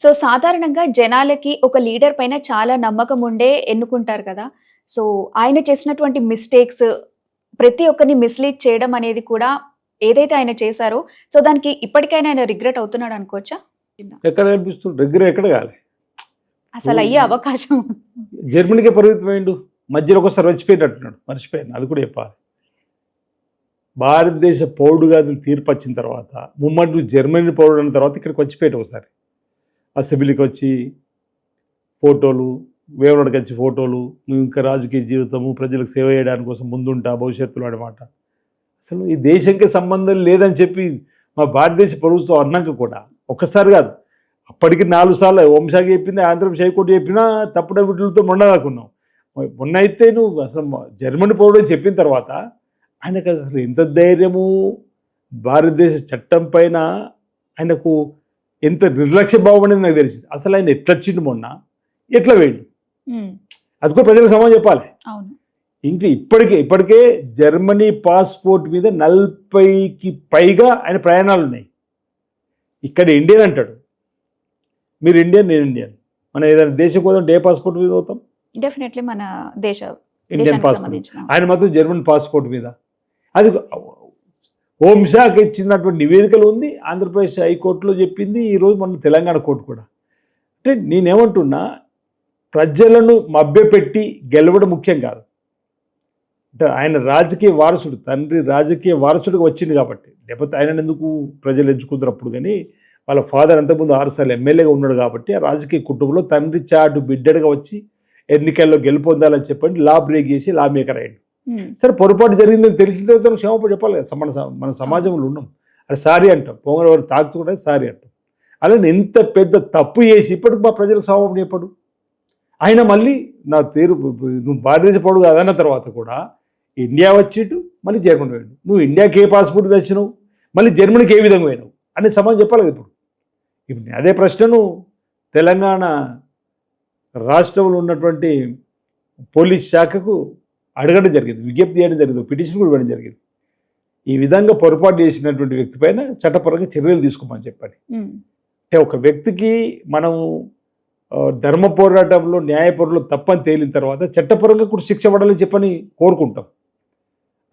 సో సాధారణంగా జనాలకి ఒక లీడర్ పైన చాలా నమ్మకం ఉండే ఎన్నుకుంటారు కదా. సో ఆయన చేసినటువంటి మిస్టేక్స్, ప్రతి ఒక్కరిని మిస్లీడ్ చేయడం అనేది కూడా ఏదైతే ఆయన చేశారో, సో దానికి ఇప్పటికైనా ఆయన రిగ్రెట్ అవుతున్నాడు అనుకోవచ్చా? ఎక్కడ కనిపిస్తుంది రిగ్రెట్? ఎక్కడ కాలే, అసలు అయ్యే అవకాశం. జర్మనీకే పరిమితమైండు, మధ్యలో ఒకసారి మర్చిపోయినట్టున్నాడు. మర్చిపోయాను, అది కూడా చెప్పాలి. భారతదేశ పౌరుడుగా తీర్పు వచ్చిన తర్వాత ముమ్మడి జర్మనీ పౌరుడు అయిన తర్వాత ఇక్కడికి వచ్చిపోయాడు. ఒకసారి అసెంబ్లీకి వచ్చి ఫోటోలు, వేవడికి వచ్చి ఫోటోలు, నువ్వు ఇంకా రాజకీయ జీవితము ప్రజలకు సేవ చేయడానికి కోసం ముందుంటా భవిష్యత్తులో అన్నమాట. అసలు ఈ దేశంకి సంబంధం లేదని చెప్పి మా భారతదేశ ప్రభుత్వం అన్నాక కూడా ఒక్కసారి కాదు, అప్పటికి 4 సార్లు వంశాకి చెప్పింది, ఆంధ్రప్రదేశ్ హైకోర్టు చెప్పినా తప్పుడు వీటితో మొన్నదాకున్నావు. మొన్న అయితే నువ్వు అసలు జర్మనీ పౌరుడు అని చెప్పిన తర్వాత ఆయనకు అసలు ఎంత ధైర్యము, భారతదేశ చట్టం పైన ఆయనకు ఎంత నిర్లక్ష్య భావం అనేది నాకు తెలిసింది. అసలు ఆయన ఎట్లా వచ్చిండు, మొన్న ఎట్లా వేయండు, అది కూడా ప్రజలకు సమాధానం చెప్పాలి. ఇంకా ఇప్పటికే జర్మనీ పాస్పోర్ట్ మీద 40కి పైగా ఆయన ప్రయాణాలు ఉన్నాయి. ఇక్కడ ఇండియన్ అంటాడు, మీరు ఇండియన్, నేను ఇండియన్. మనం ఏదైనా దేశం కోసం ఏ పాస్పోర్ట్ మీద అవుతాం? డెఫినెట్లీ మన దేశ ఇండియన్ పాస్పోర్ట్. ఆయన మాత్రం జర్మన్ పాస్పోర్ట్ మీద. అది హోంశాఖ ఇచ్చినటువంటి నివేదికలు ఉంది, ఆంధ్రప్రదేశ్ హైకోర్టులో చెప్పింది, ఈరోజు మన తెలంగాణ కోర్టు కూడా. అంటే నేనేమంటున్నా, ప్రజలను మభ్యపెట్టి గెలవడం ముఖ్యం కాదు. అంటే ఆయన రాజకీయ వారసుడు, తండ్రి రాజకీయ వారసుడిగా వచ్చింది కాబట్టి, లేకపోతే ఆయన ఎందుకు ప్రజలు ఎంచుకుంటారు అప్పుడు. కానీ వాళ్ళ ఫాదర్ అంతకుముందు 6 సార్లు ఎమ్మెల్యేగా ఉన్నాడు కాబట్టి ఆ రాజకీయ కుటుంబంలో తండ్రి చాటు బిడ్డగా వచ్చి ఎన్నికల్లో గెలుపొందాలని చెప్పండి లా బ్రేక్ చేసి లా మేకర్ అయ్యాడు. సరే పొరపాటు జరిగిందని తెలిసిన తర్వాత క్షమాపణ చెప్పాలి కదా. మన సమాజంలో ఉన్నాం, అది సారీ అంటాం, పొంగల్ తాకుతుంటే సారీ అంటాం. అలానే ఎంత పెద్ద తప్పు చేసి ఇప్పటికి మా ప్రజలకు క్షమాపణ చెప్పడు. ఆయన మళ్ళీ నా నువ్వు భారతదేశ పౌరుడు కాదన్న తర్వాత కూడా ఇండియా వచ్చిట్టు మళ్ళీ జర్మనీ పోయాడు. నువ్వు ఇండియాకి ఏ పాస్పోర్ట్ తెచ్చినావు, మళ్ళీ జర్మనీకి ఏ విధంగా పోయినావు అనే సమాజం చెప్పాలి కదా. ఇప్పుడు అదే ప్రశ్నను తెలంగాణ రాష్ట్రంలో ఉన్నటువంటి పోలీస్ శాఖకు అడగడం జరిగింది, విజ్ఞప్తి చేయడం జరిగింది, పిటిషన్ కూడా ఇవ్వడం జరిగింది. ఈ విధంగా పొరపాటు చేసినటువంటి వ్యక్తి పైన చట్టపరంగా చర్యలు తీసుకోమని చెప్పండి. అంటే ఒక వ్యక్తికి మనం ధర్మ పోరాటంలో న్యాయపరులు తప్పని తేలిన తర్వాత చట్టపరంగా కూడా శిక్ష పడాలని చెప్పని కోరుకుంటాం.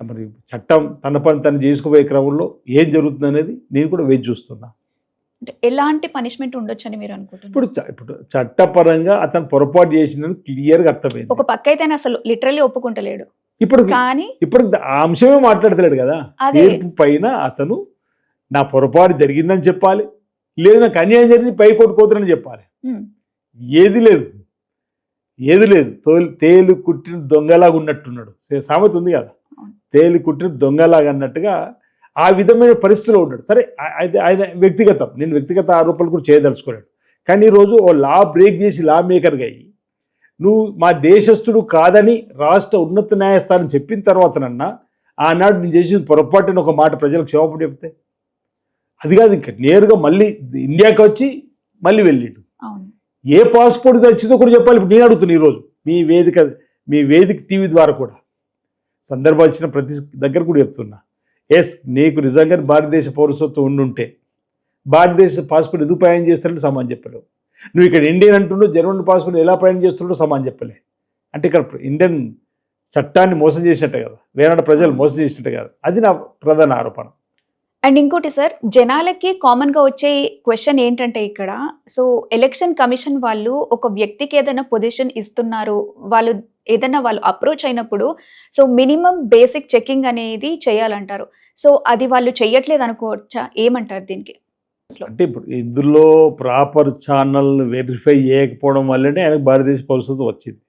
మరి చట్టం తన పని తను చేసుకుపోయే క్రమంలో ఏం జరుగుతుంది అనేది నేను కూడా వేచి చూస్తున్నా. అంటే ఎలాంటి పనిష్మెంట్ ఉండొచ్చు అని మీరు అనుకుంటున్నారు? ఇప్పుడు చట్టపరంగా అతను పొరపాటు చేసిందని క్లియర్గా అర్థమైంది. ఒక పక్క అయితే అసలు లిటరల్లీ ఒప్పుకుంటలేడు. ఇప్పుడు ఆ అంశమే మాట్లాడతలేడు కదా. తీర్పు పైన అతను నా పొరపాటు జరిగిందని చెప్పాలి, లేదు నాకు అన్యాయం జరిగింది పై కొట్టుకోతుందని చెప్పాలి. ఏది లేదు. తేలు కుట్టిన దొంగలాగా ఉన్నట్టున్నాడు, సామెత ఉంది కదా, తేలు కుట్టిన దొంగలాగా అన్నట్టుగా ఆ విధమైన పరిస్థితిలో ఉన్నాడు. సరే ఆయన వ్యక్తిగతం, నేను వ్యక్తిగత ఆరోపణలు కూడా చేయదలుచుకోలేడు. కానీ ఈరోజు ఓ లా బ్రేక్ చేసి లా మేకర్గా అయ్యి నువ్వు మా దేశస్థుడు కాదని రాష్ట్ర ఉన్నత న్యాయస్థానం చెప్పిన తర్వాతనన్నా ఆనాడు నేను చేసిన పొరపాటున ఒక మాట ప్రజలకు క్షమాపణ చెప్తే అది కాదు, ఇంకా నేరుగా మళ్ళీ ఇండియాకి వచ్చి మళ్ళీ వెళ్ళిండు. ఏ పాస్పోర్ట్ తెచ్చిందో కూడా చెప్పాలి. ఇప్పుడు నేను అడుగుతున్నా ఈరోజు మీ వేదిక టీవీ ద్వారా కూడా సందర్భం ఇచ్చిన ప్రతి దగ్గర కూడా చెప్తున్నా, నీకు నిజంగా భారతదేశ పౌరసత్వం ఉండుంటే భారతదేశ పాస్పోర్ట్ ఎందుకు ప్రయాణం చేస్తారంటే సమానం చెప్పలేవు. నువ్వు ఇక్కడ ఇండియన్ అంటున్నావు, జర్మన్ పాస్పోర్ట్ ఎలా ప్రయాణం చేస్తున్నాడో సమానం చెప్పలే. అంటే ఇక్కడ ఇండియన్ చట్టాన్ని మోసం చేసినట్టే కదా, వేరే ప్రజలు మోసం చేసినట్టే కదా. అది నా ప్రధాన ఆరోపణ. అండ్ ఇంకోటి సార్, జనాలకి కామన్గా వచ్చే క్వశ్చన్ ఏంటంటే ఇక్కడ, సో ఎలక్షన్ కమిషన్ వాళ్ళు ఒక వ్యక్తికి ఏదైనా పొజిషన్ ఇస్తున్నారు, వాళ్ళు అప్రోచ్ అయినప్పుడు సో మినిమం బేసిక్ చెకింగ్ అనేది చేయాలంటారు. సో అది వాళ్ళు చెయ్యట్లేదు అనుకోవచ్చా? ఏమంటారు దీనికి? అంటే ఇప్పుడు ఇందులో ప్రాపర్ ఛానల్ వెరిఫై చేయకపోవడం వల్లనే ఆయనకు భారతదేశ పౌరసత్వం వచ్చింది.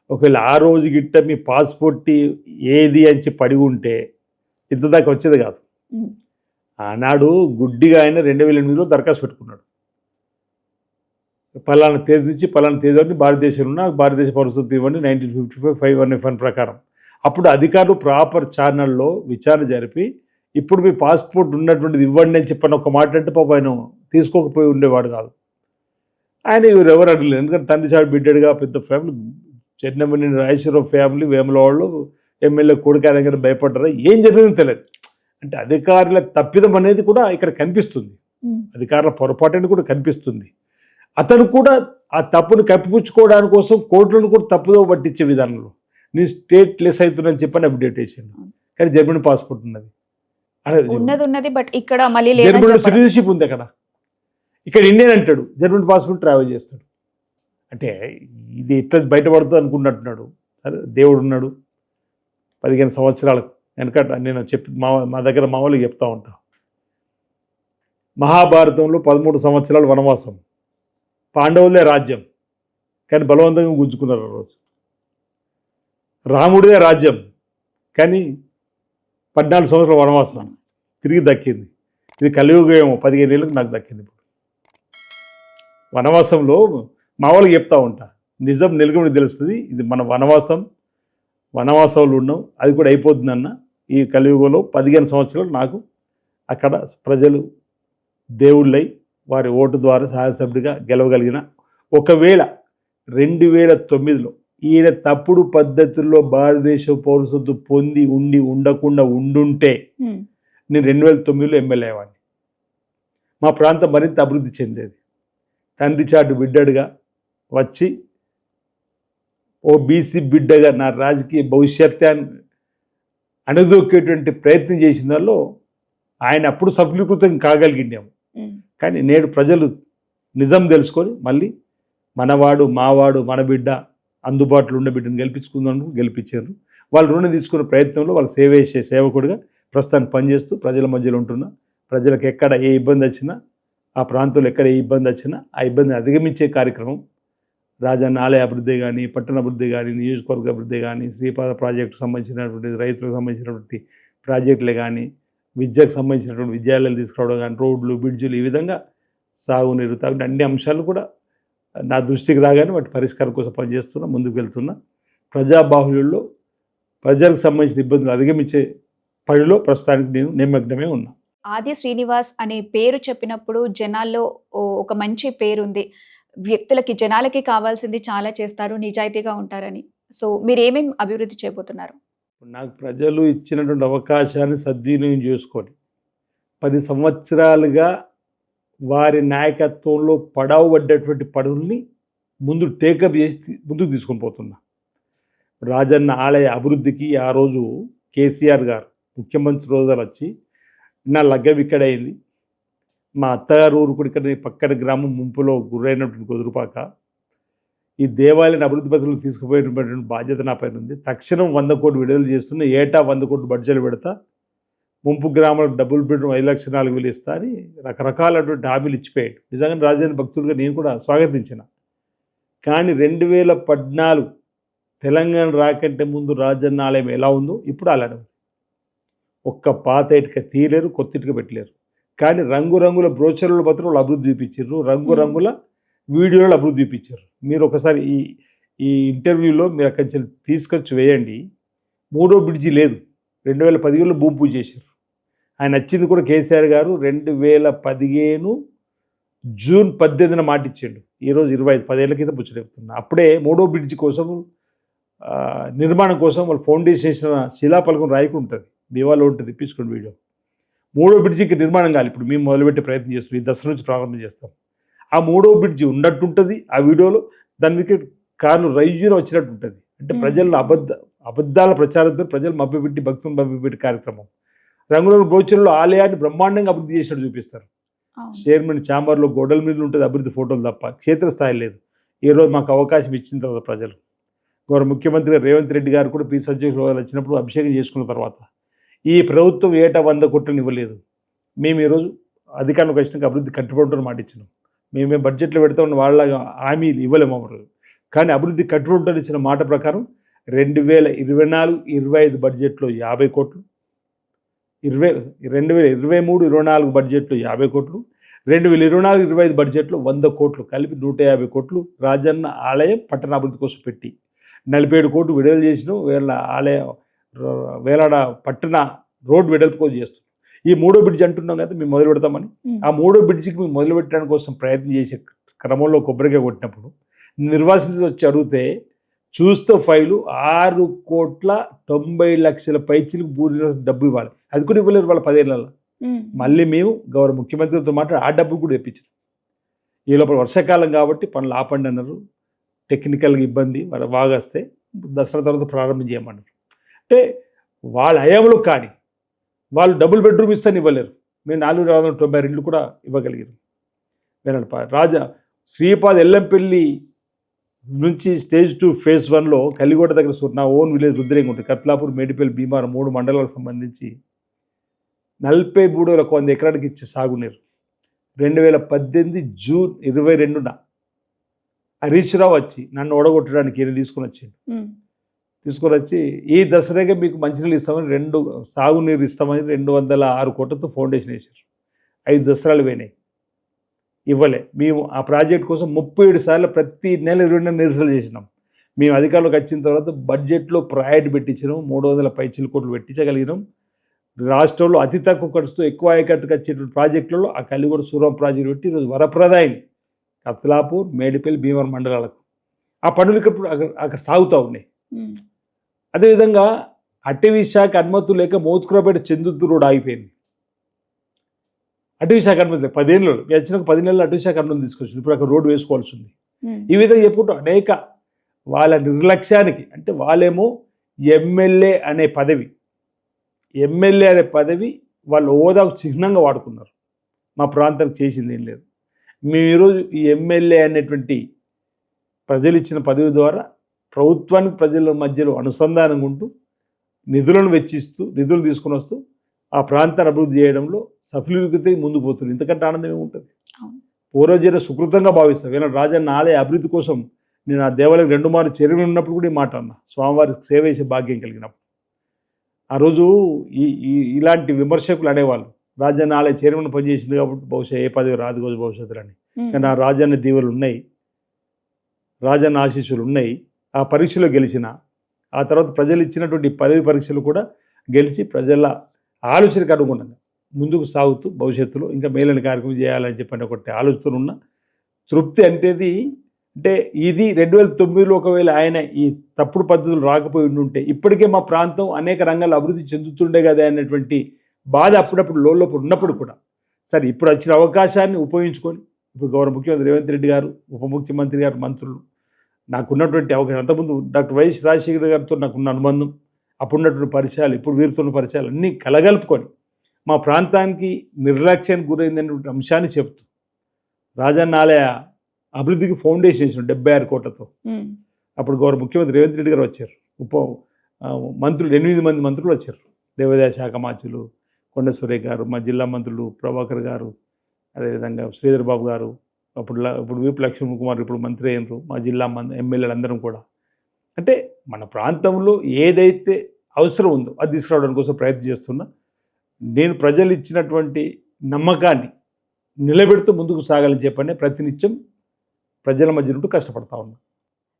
ఒకవేళ ఆ రోజు గిట్ట మీ పాస్పోర్ట్ ఏది అని చెప్పి అడిగి ఉంటే ఇంత దాకా వచ్చేది కాదు. ఆనాడు గుడ్డిగా ఆయన 2008లో దరఖాస్తు పెట్టుకున్నాడు. పలానా తేదీ నుంచి పలానా తేదీ వరకు భారతదేశంలో ఉన్న భారతదేశ పౌరసత్వం ఇవ్వండి 1955 ప్రకారం. అప్పుడు అధికారులు ప్రాపర్ ఛానల్లో విచారణ జరిపి ఇప్పుడు మీ పాస్పోర్ట్ ఉన్నటువంటిది ఇవ్వండి అని చెప్పని ఒక మాట అంటే పాప ఆయన తీసుకోకపోయి ఉండేవాడు కాదు. ఆయన ఎవరు అడగలేదు, ఎందుకంటే తండ్రి చాడు బిడ్డడుగా పెద్ద ఫ్యామిలీ, చెన్నమనేని రాజేశ్వరరావు ఫ్యామిలీ, వేములవాళ్ళు ఎమ్మెల్యే కొడుకు దగ్గర భయపడ్డారా, ఏం జరిగిందో తెలియదు. అంటే అధికారుల తప్పిదం అనేది కూడా ఇక్కడ కనిపిస్తుంది, అధికారుల పొరపాటు కూడా కనిపిస్తుంది. అతను కూడా ఆ తప్పును కప్పిపుచ్చుకోవడానికి కోసం కోర్టులను కూడా తప్పుదో పట్టించే విధానంలో నేను స్టేట్ లెస్ అవుతుందని చెప్పని అప్డేట్ చేసాను. కానీ జర్మనీ పాస్పోర్ట్ ఉన్నది, ఉన్నది బట్ ఇక్కడ మళ్ళీ జర్మనీలో సిటిజన్షిప్ ఉంది. అక్కడ ఇక్కడ ఇండియన్ అంటాడు, జర్మనీ పాస్పోర్ట్ ట్రావెల్ చేస్తాడు. అంటే ఇది ఇట్లా బయటపడుతుంది అనుకున్నట్టున్నాడు. సరే దేవుడు ఉన్నాడు. 15 సంవత్సరాలకు వెనకట నేను చెప్పి మా దగ్గర మామూలుగా చెప్తా ఉంటా, మహాభారతంలో 13 సంవత్సరాలు వనవాసం, పాండవులే రాజ్యం, కానీ బలవంతంగా గుంజుకున్నారు ఆ రోజు. రాముడిదే రాజ్యం, కానీ 14 సంవత్సరాల వనవాసం తిరిగి దక్కింది. ఇది కలియుగం 15 ఏళ్ళకి నాకు దక్కింది. ఇప్పుడు వనవాసంలో మామూలుగా చెప్తా ఉంటా, నిజం నిలుగుమని తెలుస్తుంది. ఇది మన వనవాసంలో ఉన్నాం, అది కూడా అయిపోతుందన్న. ఈ కలియుగంలో 15 సంవత్సరాలు నాకు అక్కడ ప్రజలు దేవుళ్ళై వారి ఓటు ద్వారా శాసనసభ్యుడిగా గెలవగలిగిన. ఒకవేళ 2009లో ఈయన తప్పుడు పద్ధతుల్లో భారతదేశ పౌరసత్వం పొంది ఉండకుండా ఉండుంటే నేను 2009లో ఎమ్మెల్యే అయ్యేవాడిని. మా ప్రాంతం మరింత అభివృద్ధి చెందేది. తండ్రి చాటు బిడ్డడుగా వచ్చి ఓ బీసీ బిడ్డగా నా రాజకీయ భవిష్యత్తుని అణదొక్కేటువంటి ప్రయత్నం చేసిన దానిలో ఆయన అప్పుడు సఫలీకృతం కాగలిగిండాము. కానీ నేడు ప్రజలు నిజం తెలుసుకొని మళ్ళీ మనవాడు మావాడు మన బిడ్డ అందుబాటులో ఉండే బిడ్డను గెలిపించారు. వాళ్ళు రుణం తీసుకునే ప్రయత్నంలో వాళ్ళు సేవ చేసే సేవకుడిగా ప్రస్తుతానికి పనిచేస్తూ ప్రజల మధ్యలో ఉంటున్నా. ప్రజలకు ఎక్కడ ఏ ఇబ్బంది వచ్చినా, ఆ ప్రాంతంలో ఎక్కడ ఏ ఇబ్బంది వచ్చినా ఆ ఇబ్బందిని అధిగమించే కార్యక్రమం రాజన్న ఆలయ అభివృద్ధి కానీ, పట్టణ అభివృద్ధి కానీ, నియోజకవర్గ అభివృద్ధి కానీ, శ్రీపాద ప్రాజెక్టుకు సంబంధించినటువంటి రైతులకు సంబంధించినటువంటి ప్రాజెక్టులే కానీ, విద్యకు సంబంధించినటువంటి విద్యాలయాలు తీసుకురావడం కానీ, రోడ్లు బ్రిడ్జులు, ఈ విధంగా సాగునీరు తాగునీరు అన్ని అంశాలు కూడా నా దృష్టికి రాగానే వాటి పరిష్కారం కోసం పనిచేస్తున్నా, ముందుకు వెళ్తున్నా. ప్రజాబాహుళ్యంలో ప్రజలకు సంబంధించిన ఇబ్బందులు అధిగమించే పనిలో ప్రస్తుతానికి నేను నిమగ్నమే ఉన్నా. ఆది శ్రీనివాస్ అనే పేరు చెప్పినప్పుడు జనాల్లో ఒక మంచి పేరుంది, వ్యక్తులకి జనాలకి కావాల్సింది చాలా చేస్తారు, నిజాయితీగా ఉంటారని. సో మీరు ఏమేమి అభివృద్ధి చేయబోతున్నారు? నాకు ప్రజలు ఇచ్చినటువంటి అవకాశాన్ని సద్వినియోగం చేసుకొని 10 సంవత్సరాలుగా వారి నాయకత్వంలో పడవబడ్డటువంటి పనుల్ని ముందు టేకప్ చేసి ముందుకు తీసుకొని పోతున్నా. రాజన్న ఆలయ అభివృద్ధికి ఆ రోజు కేసీఆర్ గారు ముఖ్యమంత్రి రోజులు వచ్చి నా లగ్గం ఇక్కడైంది, మా అత్తగారు ఊరు కూడా ఇక్కడ పక్కన గ్రామం ముంపులో గురైనటువంటి కుదురుపాక, ఈ దేవాలయాన్ని అభివృద్ధి పథకంలో తీసుకుపోయినటువంటి బాధ్యత నా పైన ఉంది. తక్షణం 100 కోట్లు విడుదల చేస్తున్నా, ఏటా 100 కోట్లు బడ్జెట్ పెడతా, ముంపు గ్రామాలకు డబుల్ బెడ్రూమ్ 5,04,000 ఇస్తా అని రకరకాలటువంటి హామీలు ఇచ్చిపోయాడు. నిజంగా రాజధాని భక్తులుగా నేను కూడా స్వాగతించిన. కానీ 2014 తెలంగాణ రాకంటే ముందు రాజన్న ఆలయం ఎలా ఉందో ఇప్పుడు అలానే ఉంది. ఒక్క పాత ఇటుక తీయలేరు, కొత్త ఇటుక పెట్టలేరు. కానీ రంగురంగుల బ్రోచర్ల పత్రాలు అభివృద్ధి చూపించారు, రంగురంగుల వీడియోలు అభివృద్ధి చూపించారు. మీరు ఒకసారి ఈ ఇంటర్వ్యూలో మీరు అక్కడి నుంచి తీసుకొచ్చి వేయండి. 3వ బ్రిడ్జి లేదు, 2015లో భూమి పూజ చేశారు. ఆయన వచ్చింది కూడా కేసీఆర్ గారు 2015 జూన్ 18న మాట ఇచ్చిండు. ఈరోజు 25 10 ఏళ్ల కింద పుచ్చలేపుతున్నా. అప్పుడే 3వ బ్రిడ్జి కోసం నిర్మాణం కోసం వాళ్ళు ఫౌండేషన్ చేసిన శిలాపలకం రాయకు ఉంటుంది, దేవాలో ఉంటుంది, ఇప్పించుకోండి వీడియో. 3వ బ్రిడ్జికి నిర్మాణం కాదు, ఇప్పుడు మేము మొదలుపెట్టే ప్రయత్నం చేస్తున్నాం. ఈ దసరా నుంచి ప్రారంభం చేస్తాం. ఆ 3వ బ్రిడ్జి ఉన్నట్టుంటుంది ఆ వీడియోలో, దాని మీద కార్లు రైజున వచ్చినట్టు ఉంటుంది. అంటే ప్రజల్లో అబద్ధాల ప్రచారంతో ప్రజలు మభ్యపెట్టి భక్తులు మభ్యపెట్టి కార్యక్రమం. రంగురంగు బ్రోచర్లో ఆలయాన్ని బ్రహ్మాండంగా అభివృద్ధి చేసినట్టు చూపిస్తారు. చైర్మన్ ఛాంబర్లో గోడల మీద ఉంటుంది అభివృద్ధి ఫోటోలు తప్ప క్షేత్రస్థాయి లేదు. ఈరోజు మాకు అవకాశం ఇచ్చిన తర్వాత ప్రజలు, గౌరవ ముఖ్యమంత్రి రేవంత్ రెడ్డి గారు కూడా పీస్ అధ్యక్షులు వచ్చినప్పుడు అభిషేకం చేసుకున్న తర్వాత ఈ ప్రభుత్వం ఏటా 100 కోట్లను ఇవ్వలేదు. మేము ఈరోజు అధికారంలోకి వచ్చినాక అభివృద్ధి కట్టుబడి మాట ఇచ్చినాం. మేమే బడ్జెట్లో పెడతామని వాళ్ళగా హామీలు ఇవ్వలేము అమరు. కానీ అభివృద్ధి కట్టుబడి ఇచ్చిన మాట ప్రకారం 2024-25 బడ్జెట్లో 50 కోట్లు, 2023-24 బడ్జెట్లో 50 కోట్లు, 2024-25 బడ్జెట్లో 100 కోట్లు కలిపి 150 కోట్లు రాజన్న ఆలయం పట్టణాభివృద్ధి కోసం పెట్టి 47 కోట్లు విడుదల చేసిన ఆలయం వేలాడ పట్టణ రోడ్ వెడల్పు కోసం చేస్తున్నాం. ఈ 3వ బ్రిడ్జ్ అంటున్నాం కదా మేము మొదలు పెడతామని. ఆ 3వ బ్రిడ్జికి మేము మొదలు పెట్టడానికి కోసం ప్రయత్నం చేసే క్రమంలో కొబ్బరికాయ కొట్టినప్పుడు నిర్వాసితులు వచ్చి అడిగితే చూస్తే ఫైలు 6,90,00,000 పైచీలకు బూరిన డబ్బు ఇవ్వాలి. అది కూడా ఇవ్వలేరు వాళ్ళ 10 ఏళ్ళలో. మళ్ళీ మేము గౌరవ ముఖ్యమంత్రితో మాట్లాడి ఆ డబ్బు కూడా తెప్పించారు. ఈ లోపల వర్షాకాలం కాబట్టి పనులు ఆపండి అన్నారు. టెక్నికల్గా ఇబ్బంది బాగా వస్తే దసరా తర్వాత ప్రారంభం చేయమన్నారు. అంటే వాళ్ళ హయాంలో కానీ వాళ్ళు డబుల్ బెడ్రూమ్ ఇస్తాను ఇవ్వలేరు. మేము 4,92 ఇండ్లు కూడా ఇవ్వగలిగారు. రాజా శ్రీపాద్ ఎల్లంపల్లి నుంచి స్టేజ్ 2 ఫేజ్ 1లో కలిగోట దగ్గర నా ఓన్ విలేజ్ రుద్రేంగి ఉంటుంది. కత్లాపూర్, మేడిపల్లి, భీమారం 3 మండలాలకు సంబంధించి 43,100 ఎకరానికి ఇచ్చే సాగునీరు 2018 జూన్ 22న హరీష్ రావు వచ్చి నన్ను ఓడగొట్టడానికి ఈయన తీసుకొని వచ్చి ఈ దసరాగా మీకు మంచినీళ్ళు ఇస్తామని సాగునీరు ఇస్తామని 206 కోట్లతో ఫౌండేషన్ వేశారు. 5 దసరాలు పోయినాయి, ఇవ్వలే. మేము ఆ ప్రాజెక్ట్ కోసం 37 సార్లు ప్రతి నెల 20 నిరసనలు చేసినాం. మేము అధికారంలోకి వచ్చిన తర్వాత బడ్జెట్లో ప్రయారిటీ పెట్టించినాం. 300 పైచీల కోట్లు పెట్టించగలిగినాం. రాష్ట్రంలో అతి తక్కువ ఖర్చుతో ఎక్కువ ఆయకట్టుకు వచ్చేటువంటి ప్రాజెక్టులలో ఆ కలిగూడ సూరం ప్రాజెక్టు పెట్టి ఈరోజు వరప్రదాయిని కత్లాపూర్, మేడిపల్లి, భీమవరం మండలాలకు ఆ పనులు ఇప్పుడు అక్కడ సాగుతూ ఉన్నాయి. అదేవిధంగా అటవీ శాఖ అనుమతులు లేక మోత్కురాపేట చెందుతూ రోడ్ ఆగిపోయింది. అటవీ శాఖ అనుమతి 10 ఏళ్ళు వచ్చినాక 10 నెలలు అటవీ శాఖ అనుమతి తీసుకొచ్చింది. ఇప్పుడు అక్కడ రోడ్డు వేసుకోవాల్సి ఉంది. ఈ విధంగా చెప్పుకుంటూ అనేక వాళ్ళ నిర్లక్ష్యానికి, అంటే వాళ్ళేమో ఎమ్మెల్యే అనే పదవి వాళ్ళ హోదాకు చిహ్నంగా వాడుకున్నారు. మా ప్రాంతానికి చేసింది ఏం లేదు. మేము ఈరోజు ఈ ఎమ్మెల్యే అనేటువంటి ప్రజలు ఇచ్చిన పదవి ద్వారా ప్రభుత్వానికి ప్రజల మధ్యలో అనుసంధానంగా ఉంటూ నిధులను వెచ్చిస్తూ నిధులు తీసుకుని వస్తూ ఆ ప్రాంతాన్ని అభివృద్ధి చేయడంలో సఫలీకృతి ముందుకు పోతుంది. ఇంతకంటే ఆనందం ఏముంటుంది? పూర్వజన సుకృతంగా భావిస్తాం. ఏమైనా రాజన్న ఆలయ అభివృద్ధి కోసం నేను ఆ దేవాలయం 2 మార్లు చర్య ఉన్నప్పుడు కూడా ఈ మాట అన్నా. స్వామివారికి సేవ చేసే భాగ్యం కలిగినప్పుడు ఆ రోజు ఇలాంటి విమర్శకులు అనేవాళ్ళు రాజన్న ఆలయ చైర్మన్ పనిచేసింది కాబట్టి బహుశా ఏ పదవి రాదు రోజు భవిష్యత్తులో అని. కానీ ఆ రాజన్న దీవెలు ఉన్నాయి, రాజన్న ఆశీస్సులు ఉన్నాయి. ఆ పరీక్షలో గెలిచిన ఆ తర్వాత ప్రజలు ఇచ్చినటువంటి పదవి పరీక్షలు కూడా గెలిచి ప్రజల ఆలోచనకు అనుగుణంగా ముందుకు సాగుతూ భవిష్యత్తులో ఇంకా మేలైన కార్యక్రమం చేయాలని చెప్పండి ఒకటి ఆలోచన ఉన్న తృప్తి అంటేది. అంటే ఇది 2009లో ఒకవేళ ఆయన ఈ తప్పుడు పద్ధతులు రాకపోయి ఉంటే ఇప్పటికే మా ప్రాంతం అనేక రంగాల్లో అభివృద్ధి చెందుతుండే కదా అనేటువంటి బాధ అప్పుడప్పుడు లోపల ఉన్నప్పుడు కూడా సరే ఇప్పుడు వచ్చిన అవకాశాన్ని ఉపయోగించుకొని ఇప్పుడు గౌరవ ముఖ్యమంత్రి రేవంత్ రెడ్డి గారు, ఉప ముఖ్యమంత్రి గారు, మంత్రులు నాకున్నటువంటి అవకాశం, అంతకుముందు డాక్టర్ వైఎస్ రాజశేఖర్ గారితో నాకున్న అనుబంధం, అప్పుడున్నటువంటి పరిచయాలు, ఇప్పుడు వీరితో పరిచయాలు అన్నీ కలగలుపుకొని మా ప్రాంతానికి నిర్లక్ష్యానికి గురైందనేటువంటి అంశాన్ని చెప్తూ రాజన్న ఆలయ అభివృద్ధికి ఫౌండేషన్ వేసిన 76 కోట్లతో అప్పుడు గౌరవ ముఖ్యమంత్రి రేవంత్ రెడ్డి గారు వచ్చారు. మంత్రులు 8 మంది మంత్రులు వచ్చారు. దేవాదాయ శాఖ మంత్రులు కొండ సురేఖ గారు, మా జిల్లా మంత్రులు ప్రభాకర్ గారు, అదేవిధంగా శ్రీధర్ బాబు గారు, ఇప్పుడు వీపు లక్ష్మణ్ కుమార్ ఇప్పుడు మంత్రి అయినరు, మా జిల్లా ఎమ్మెల్యేలు అందరం కూడా. అంటే మన ప్రాంతంలో ఏదైతే అవసరం ఉందో అది తీసుకురావడానికి కోసం ప్రయత్నం చేస్తున్నా. నేను ప్రజలు ఇచ్చినటువంటి నమ్మకాన్ని నిలబెడుతూ ముందుకు సాగాలని చెప్పని ప్రతినిత్యం ప్రజల మధ్య నుండి కష్టపడతా ఉన్నా.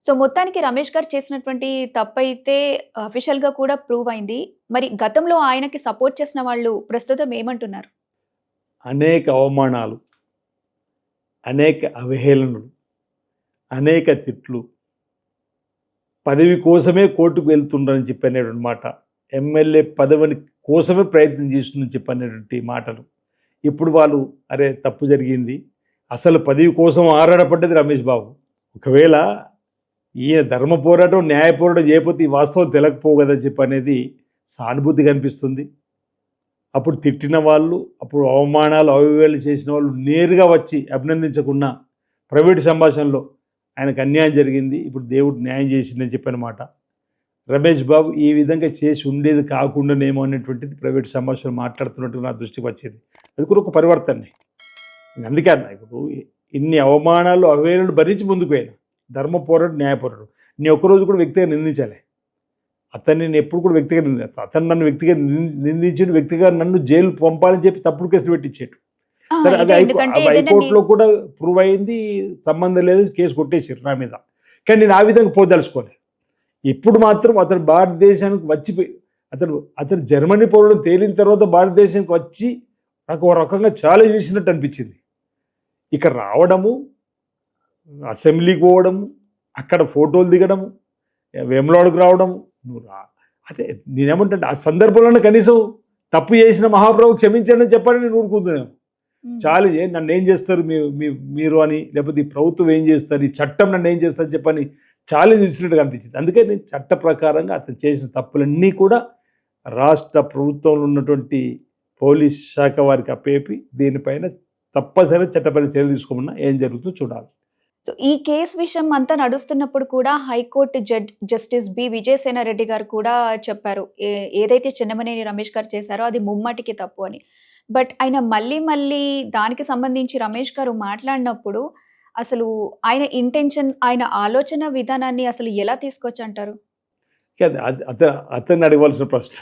సో మొత్తానికి రమేష్ గారు చేసినటువంటి తప్పైతే అఫీషియల్గా కూడా ప్రూవ్ అయింది. మరి గతంలో ఆయనకి సపోర్ట్ చేసిన వాళ్ళు ప్రస్తుతం ఏమంటున్నారు? అనేక అవమానాలు, అనేక అవహేళనలు, అనేక తిట్లు, పదవి కోసమే కోర్టుకు వెళ్తుండ్రని చెప్పనేటువంటి మాట, ఎమ్మెల్యే పదవిని కోసమే ప్రయత్నం చేస్తుందని చెప్పనేటువంటి మాటలు. ఇప్పుడు వాళ్ళు అరే తప్పు జరిగింది, అసలు పదవి కోసం ఆరాటపడ్డది రమేష్ బాబు. ఒకవేళ ఈయన ధర్మ పోరాటం, న్యాయ పోరాటం చేయకపోతే ఈ వాస్తవం తెలకపోవు కదా చెప్పనేది సానుభూతి కనిపిస్తుంది. అప్పుడు తిట్టిన వాళ్ళు, అప్పుడు అవమానాలు అవహేళన చేసిన వాళ్ళు నేరుగా వచ్చి అభినందించకుండా ప్రైవేటు సంభాషణలో ఆయనకు అన్యాయం జరిగింది, ఇప్పుడు దేవుడు న్యాయం చేసిందని చెప్పిన మాట. రమేష్ బాబు ఈ విధంగా చేసి ఉండేది కాకుండానేమో అనేటువంటిది ప్రైవేటు సంభాషణలు మాట్లాడుతున్నట్టు నా దృష్టికి వచ్చింది. అది కూడా ఒక పరివర్తనే. అందుకే అన్న ఇప్పుడు ఇన్ని అవమానాలు అవేళలు భరించి ముందుకు పోయినా ధర్మ పోరాడు న్యాయ పోరాడు. నేను ఒక్కరోజు కూడా వ్యక్తిగా నిందించాలి అతన్ని, నేను ఎప్పుడు కూడా వ్యక్తిగా నిందించాను. అతను నన్ను వ్యక్తిగా నిందించాడు, వ్యక్తిగా నన్ను జైలు పంపాలని చెప్పి తప్పుడు కేసులు పెట్టించాడు. సరే అది హైకోర్టులో కూడా ప్రూవ్ అయింది, సంబంధం లేదు, కేసు కొట్టేసారు నా మీద. కానీ నేను ఆ విధంగా పోదలుచుకోలేదు. ఇప్పుడు మాత్రం అతను భారతదేశానికి వచ్చిపోయి అతను జర్మనీ పౌరుడు తేలిన తర్వాత భారతదేశానికి వచ్చి నాకు ఒక రకంగా ఛాలెంజ్ చేసినట్టు అనిపించింది. ఇక్కడ రావడము, అసెంబ్లీకి పోవడము, అక్కడ ఫోటోలు దిగడము, వేములవాడకు రావడము, నువ్వు అదే నేనేమంటే ఆ సందర్భంలోనే కనీసం తప్పు చేసిన మహాప్రభు క్షమించండి చెప్పని నేను ఊరుకుంటున్నాను. ఛాలెంజ్ నన్ను ఏం చేస్తారు మీరు అని, లేకపోతే ఈ ప్రభుత్వం ఏం చేస్తారు, ఈ చట్టం నన్ను ఏం చేస్తారు చెప్పని ఛాలెంజ్ ఇచ్చినట్టుగా అనిపించింది. అందుకే నేను చట్ట ప్రకారంగా అతను చేసిన తప్పులన్నీ కూడా రాష్ట్ర ప్రభుత్వంలో ఉన్నటువంటి పోలీస్ శాఖ వారికి అప్పేపి దీనిపైన తప్పనిసరిగా చట్టపరమైన చర్యలు తీసుకోమన్నా ఏం జరుగుతుందో చూడాలి. సో ఈ కేసు విషయం అంతా నడుస్తున్నప్పుడు కూడా high court justice B Vijayasena Reddy గారు కూడా చెప్పారు, ఏదైతే చెన్నమనేని రమేష్ గారు చేశారో అది ముమ్మాటికి తప్పు అని. బట్ ఆయన మళ్ళీ దానికి సంబంధించి రమేష్ గారు మాట్లాడినప్పుడు అసలు ఆయన ఇంటెన్షన్, ఆయన ఆలోచన విధానాన్ని అసలు ఎలా తీసుకొచ్చి అంటారు? అతన్ని అడగవలసిన ప్రశ్న.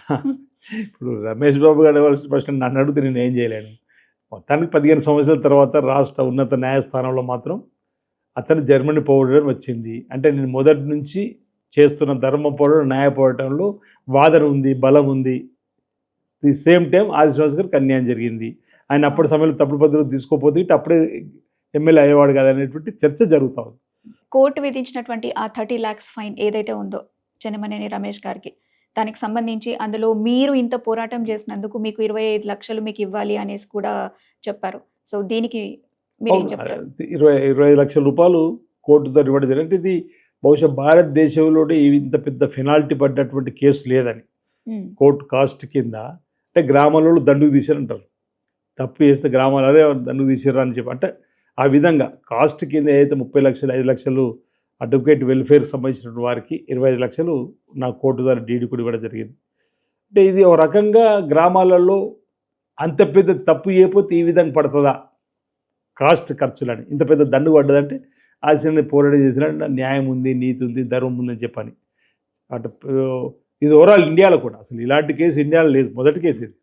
ఇప్పుడు రమేష్ బాబు గారు అడగవలసిన ప్రశ్న నన్ను అడిగితే నేను ఏం చేయలేను. మొత్తానికి 15 సంవత్సరాల తర్వాత రాష్ట్ర ఉన్నత న్యాయస్థానంలో మాత్రం అతను జర్మనీ పౌరుడు వచ్చింది. అంటే నేను మొదటి నుంచి చేస్తున్న ధర్మ పోరాటం, న్యాయ పోరాటంలో వాదన ఉంది, బలం ఉంది. ది సేమ్ టైం ఆది శ్రీనివాస్ గారికి అన్యాయం జరిగింది. ఆయన అప్పటి సమయంలో తప్పుడు పద్ధతులు తీసుకోకపోతే అప్పుడే ఎమ్మెల్యే అయ్యేవాడు కదా అనేటువంటి చర్చ జరుగుతూ ఉంది. కోర్టు విధించినటువంటి ఆ 30 lakhs ఫైన్ ఏదైతే ఉందో చెన్నమనేని రమేష్ గారికి, దానికి సంబంధించి అందులో మీరు ఇంత పోరాటం చేసినందుకు మీకు 25 లక్షలు మీకు ఇవ్వాలి అనేసి కూడా చెప్పారు. సో దీనికి మీరు ఏం చెప్తారు? 25 లక్షల రూపాయలు కోర్టు ద్వారా ఇవ్వడం జరిగింది. ఇది బహుశా భారతదేశంలోనే ఇంత పెద్ద పెనాల్టీ పడ్డటువంటి కేసు లేదని కోర్టు కాస్ట్ కింద, అంటే గ్రామాలలో దండుకు తీశారంటారు, తప్పు చేస్తే గ్రామాలు అదే దండుకు తీసారు అని చెప్పి, అంటే ఆ విధంగా కాస్ట్ కింద ఏదైతే 30 లక్షలు 5 లక్షలు అడ్వకేట్ వెల్ఫేర్కి సంబంధించిన వారికి 25 లక్షలు నా కోర్టు ద్వారా డీడీ కూడా ఇవ్వడం జరిగింది. అంటే ఇది ఒక రకంగా గ్రామాలలో అంత పెద్ద తప్పు చేయకపోతే ఈ విధంగా పడుతుందా కాస్ట్ ఖర్చులని, ఇంత పెద్ద దండు పడ్డదంటే ఆశని పోరాటం చేసినట్టు న్యాయం ఉంది, నీతి ఉంది, ధర్మం ఉందని చెప్పని. అటు ఇది ఓవరాల్ ఇండియాలో కూడా అసలు ఇలాంటి కేసు ఇండియాలో లేదు, మొదటి కేసు ఇది.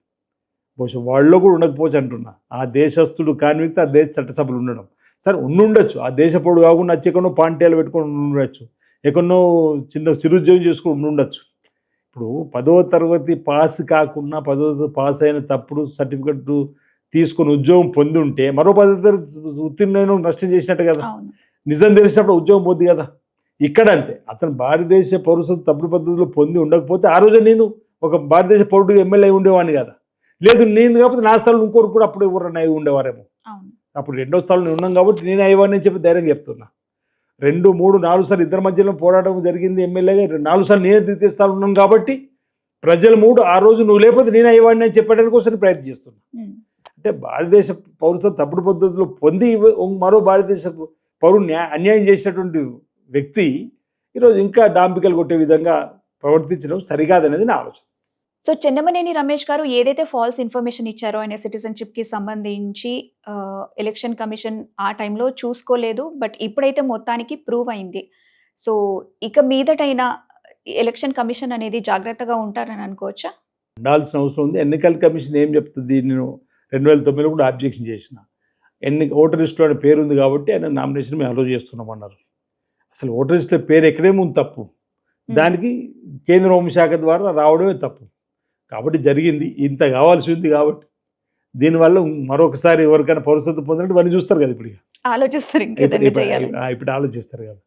బహుశా వాళ్ళలో కూడా ఉండకపోవచ్చు అంటున్నా. ఆ దేశస్తుడు కాని వ్యక్తి ఆ దేశ చట్టసభలు ఉండడం, సరే ఉండొచ్చు, ఆ దేశ పొడు కాకుండా వచ్చి ఎక్కడో పాంట్యాలు పెట్టుకొని ఉండొచ్చు, ఎక్కడో చిన్న చిరుద్యోగం చేసుకుని ఉండొచ్చు. ఇప్పుడు 10వ తరగతి పాస్ కాకుండా 10వ తరగతి పాస్ అయిన తప్పుడు సర్టిఫికెట్ తీసుకుని ఉద్యోగం పొంది ఉంటే మరో 10వ తరగతి ఉత్తీర్ణమైన నష్టం చేసినట్టు కదా. నిజం తెలిసినప్పుడు ఉద్యోగం పొంది కదా. ఇక్కడ అంతే, అతను భారతదేశ పౌరసత్వం తప్పుడు పద్ధతిలో పొంది ఉండకపోతే ఆ రోజు నేను ఒక భారతదేశ పౌరుడు ఎమ్మెల్యే ఉండేవాడిని కదా. లేదు నేను కాకపోతే నా స్థలంలో ఇంకోరు కూడా అప్పుడు ఎవరన్నా అయి ఉండేవారేమో. అప్పుడు 2వ స్థలంలో ఉన్నాం కాబట్టి నేను అయ్యేవాడిని అని చెప్పి ధైర్యం చెప్తున్నా. 2, 3, 4 సార్లు ఇద్దరి మధ్యలో పోరాటం జరిగింది. ఎమ్మెల్యేగా 4 సార్లు నేనే ద్వితీయ స్థానంలో ఉన్నాను కాబట్టి ప్రజల మూడు ఆ రోజు నువ్వు లేకపోతే నేను అయ్యేవాడిని అని చెప్పడానికి కోసం ప్రయత్నం చేస్తున్నా. అంటే భారతదేశ పౌరసత్వం తప్పుడు పద్ధతిలో పొంది మరో భారతదేశ పౌరుని అన్యాయం చేసినటువంటి వ్యక్తి ఈరోజు ఇంకా డాంబికలు కొట్టే విధంగా ప్రవర్తించడం సరికాదనేది నా ఆలోచన. సో చెన్నమనేని రమేష్ గారు ఏదైతే ఫాల్స్ ఇన్ఫర్మేషన్ ఇచ్చారో ఆయన సిటిజన్షిప్కి సంబంధించి ఎలక్షన్ కమిషన్ ఆ టైంలో చూసుకోలేదు. బట్ ఇప్పుడైతే మొత్తానికి ప్రూవ్ అయింది. సో ఇక మీదటైనా ఎలక్షన్ కమిషన్ అనేది జాగ్రత్తగా ఉంటారని అనుకోవచ్చా? ఉండాల్సిన అవసరం ఉంది. ఎన్నికల కమిషన్ ఏం చెప్తుంది, నేను 2009లో కూడా ఆబ్జెక్షన్ చేసిన. ఓటర్ లిస్టులో ఆయన పేరు ఉంది కాబట్టి ఆయన నామినేషన్ మేము అలో చేస్తున్నామన్నారు. అసలు ఓటర్ లిస్టులో పేరు ఎక్కడేముంది తప్పు, దానికి కేంద్ర హోంశాఖ ద్వారా రావడమే తప్పు. కాబట్టి జరిగింది, ఇంత కావాల్సి ఉంది కాబట్టి దీనివల్ల మరొకసారి ఎవరికైనా పౌరసత్వం పొందినట్టు వారిని చూస్తారు కదా. ఇప్పుడు ఆలోచిస్తారు, ఇప్పుడు ఆలోచిస్తారు కదా.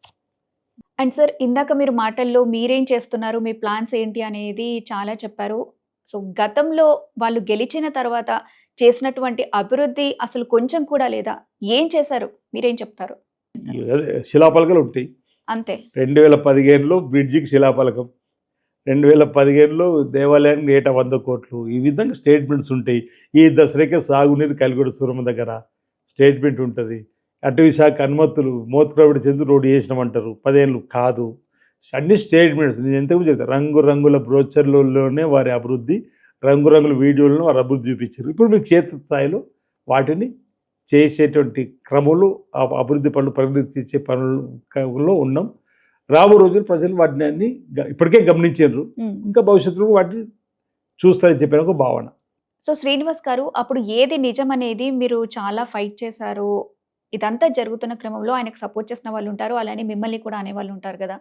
అండ్ సార్, ఇందాక మీరు మాటల్లో మీరేం చేస్తున్నారు, మీ ప్లాన్స్ ఏంటి అనేది చాలా చెప్పారు. సో గతంలో వాళ్ళు గెలిచిన తర్వాత చేసినటువంటి అభివృద్ధి అసలు కొంచెం కూడా లేదా, ఏం చేశారు, మీరేం చెప్తారు? శిలాపలకలు ఉంటాయి అంతే. 2015లో బ్రిడ్జికి శిలాపలకం, 2015లో దేవాలయానికి ఏటా 100 కోట్లు, ఈ విధంగా స్టేట్మెంట్స్ ఉంటాయి. ఈ దసరాకే సాగునీరు కలిగొడ సూరమ్మ దగ్గర స్టేట్మెంట్ ఉంటుంది. అటవీ శాఖ అనుమతులు మోత్కరావిడి చెందు రోడ్డు చేసినామంటారు, 10 ఏళ్ళు కాదు, అన్ని స్టేట్మెంట్స్. నేను ఎంతకు చెప్తాను, రంగురంగుల బ్రోచర్లలోనే వారి అభివృద్ధి, రంగురంగుల వీడియోలను వారు అభివృద్ధి చూపించారు. ఇప్పుడు మీకు క్షేత్ర స్థాయిలో వాటిని చేసేటువంటి క్రమంలో అభివృద్ధి పనులు ప్రగతిచ్చే పనుల్లో ఉన్నాం. రాబో రోజులు ప్రజలు వాటిని అన్ని ఇప్పటికే గమనించారు, ఇంకా భవిష్యత్తులో వాటిని చూస్తారని చెప్పిన ఒక భావన. సో శ్రీనివాస్ గారు, అప్పుడు ఏది నిజం అనేది మీరు చాలా ఫైట్ చేశారు. ఇదంతా జరుగుతున్న క్రమంలో ఆయనకు సపోర్ట్ చేసిన వాళ్ళు ఉంటారు, అలానే మిమ్మల్ని కూడా అనేవాళ్ళు ఉంటారు కదా.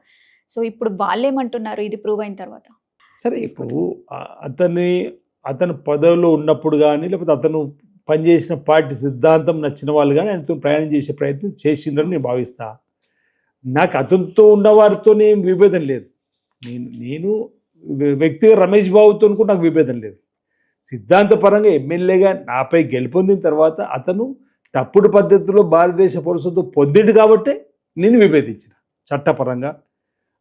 సో ఇప్పుడు వాళ్ళేమంటున్నారు ఇది ప్రూవ్ అయిన తర్వాత? సరే, ఇప్పుడు అతను పదవిలో ఉన్నప్పుడు కానీ, లేకపోతే అతను పనిచేసిన పార్టీ సిద్ధాంతం నచ్చిన వాళ్ళు కానీ ఆయనతో ప్రయాణం చేసే ప్రయత్నం చేసిందని నేను భావిస్తా. నాకు అతనితో ఉన్నవారితోనే విభేదం లేదు. నేను వ్యక్తిగా రమేష్ బాబుతో కూడా నాకు విభేదం లేదు. సిద్ధాంతపరంగా ఎమ్మెల్యేగా నాపై గెలుపొందిన తర్వాత అతను తప్పుడు పద్ధతిలో భారతదేశ పౌరసత్వం పొందిండు కాబట్టే నేను విభేదించిన. చట్టపరంగా,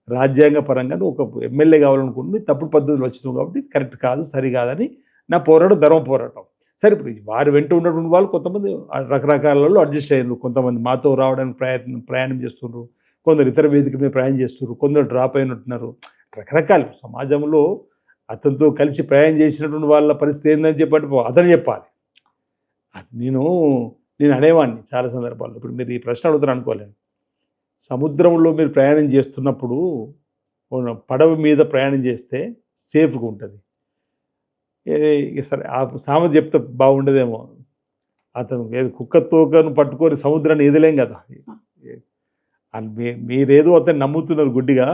రాజ్యాంగ పరంగా ఒక ఎమ్మెల్యే కావాలనుకుంటుంది, తప్పుడు పద్ధతులు వచ్చినావు కాబట్టి కరెక్ట్ కాదు, సరికాదని నా పోరాటం ధర్మ పోరాటం. సరే, ఇప్పుడు వారి వెంట ఉన్నటువంటి వాళ్ళు కొంతమంది రకరకాలలో అడ్జస్ట్ అయ్యారు. కొంతమంది మాతో రావడానికి ప్రయాణం చేస్తున్నారు, కొందరు ఇతర వేదిక మీద ప్రయాణం చేస్తున్నారు, కొందరు డ్రాప్ అయినట్టున్నారు. రకరకాలు సమాజంలో అతనితో కలిసి ప్రయాణం చేసినటువంటి వాళ్ళ పరిస్థితి ఏందని చెప్పండి అతను చెప్పాలి. నేను అనేవాడిని చాలా సందర్భాల్లో. ఇప్పుడు మీరు ఈ ప్రశ్న అడుగుతారు అనుకోలేను. సముద్రంలో మీరు ప్రయాణం చేస్తున్నప్పుడు పడవ మీద ప్రయాణం చేస్తే సేఫ్గా ఉంటుంది. సరే, ఆ సామెత చెప్తే బాగుండదేమో. అతను ఏదో కుక్క తోకను పట్టుకొని సముద్రాన్ని ఈదలేం కదా. మీరేదో అతను నమ్ముతున్నారు గుడ్డిగా,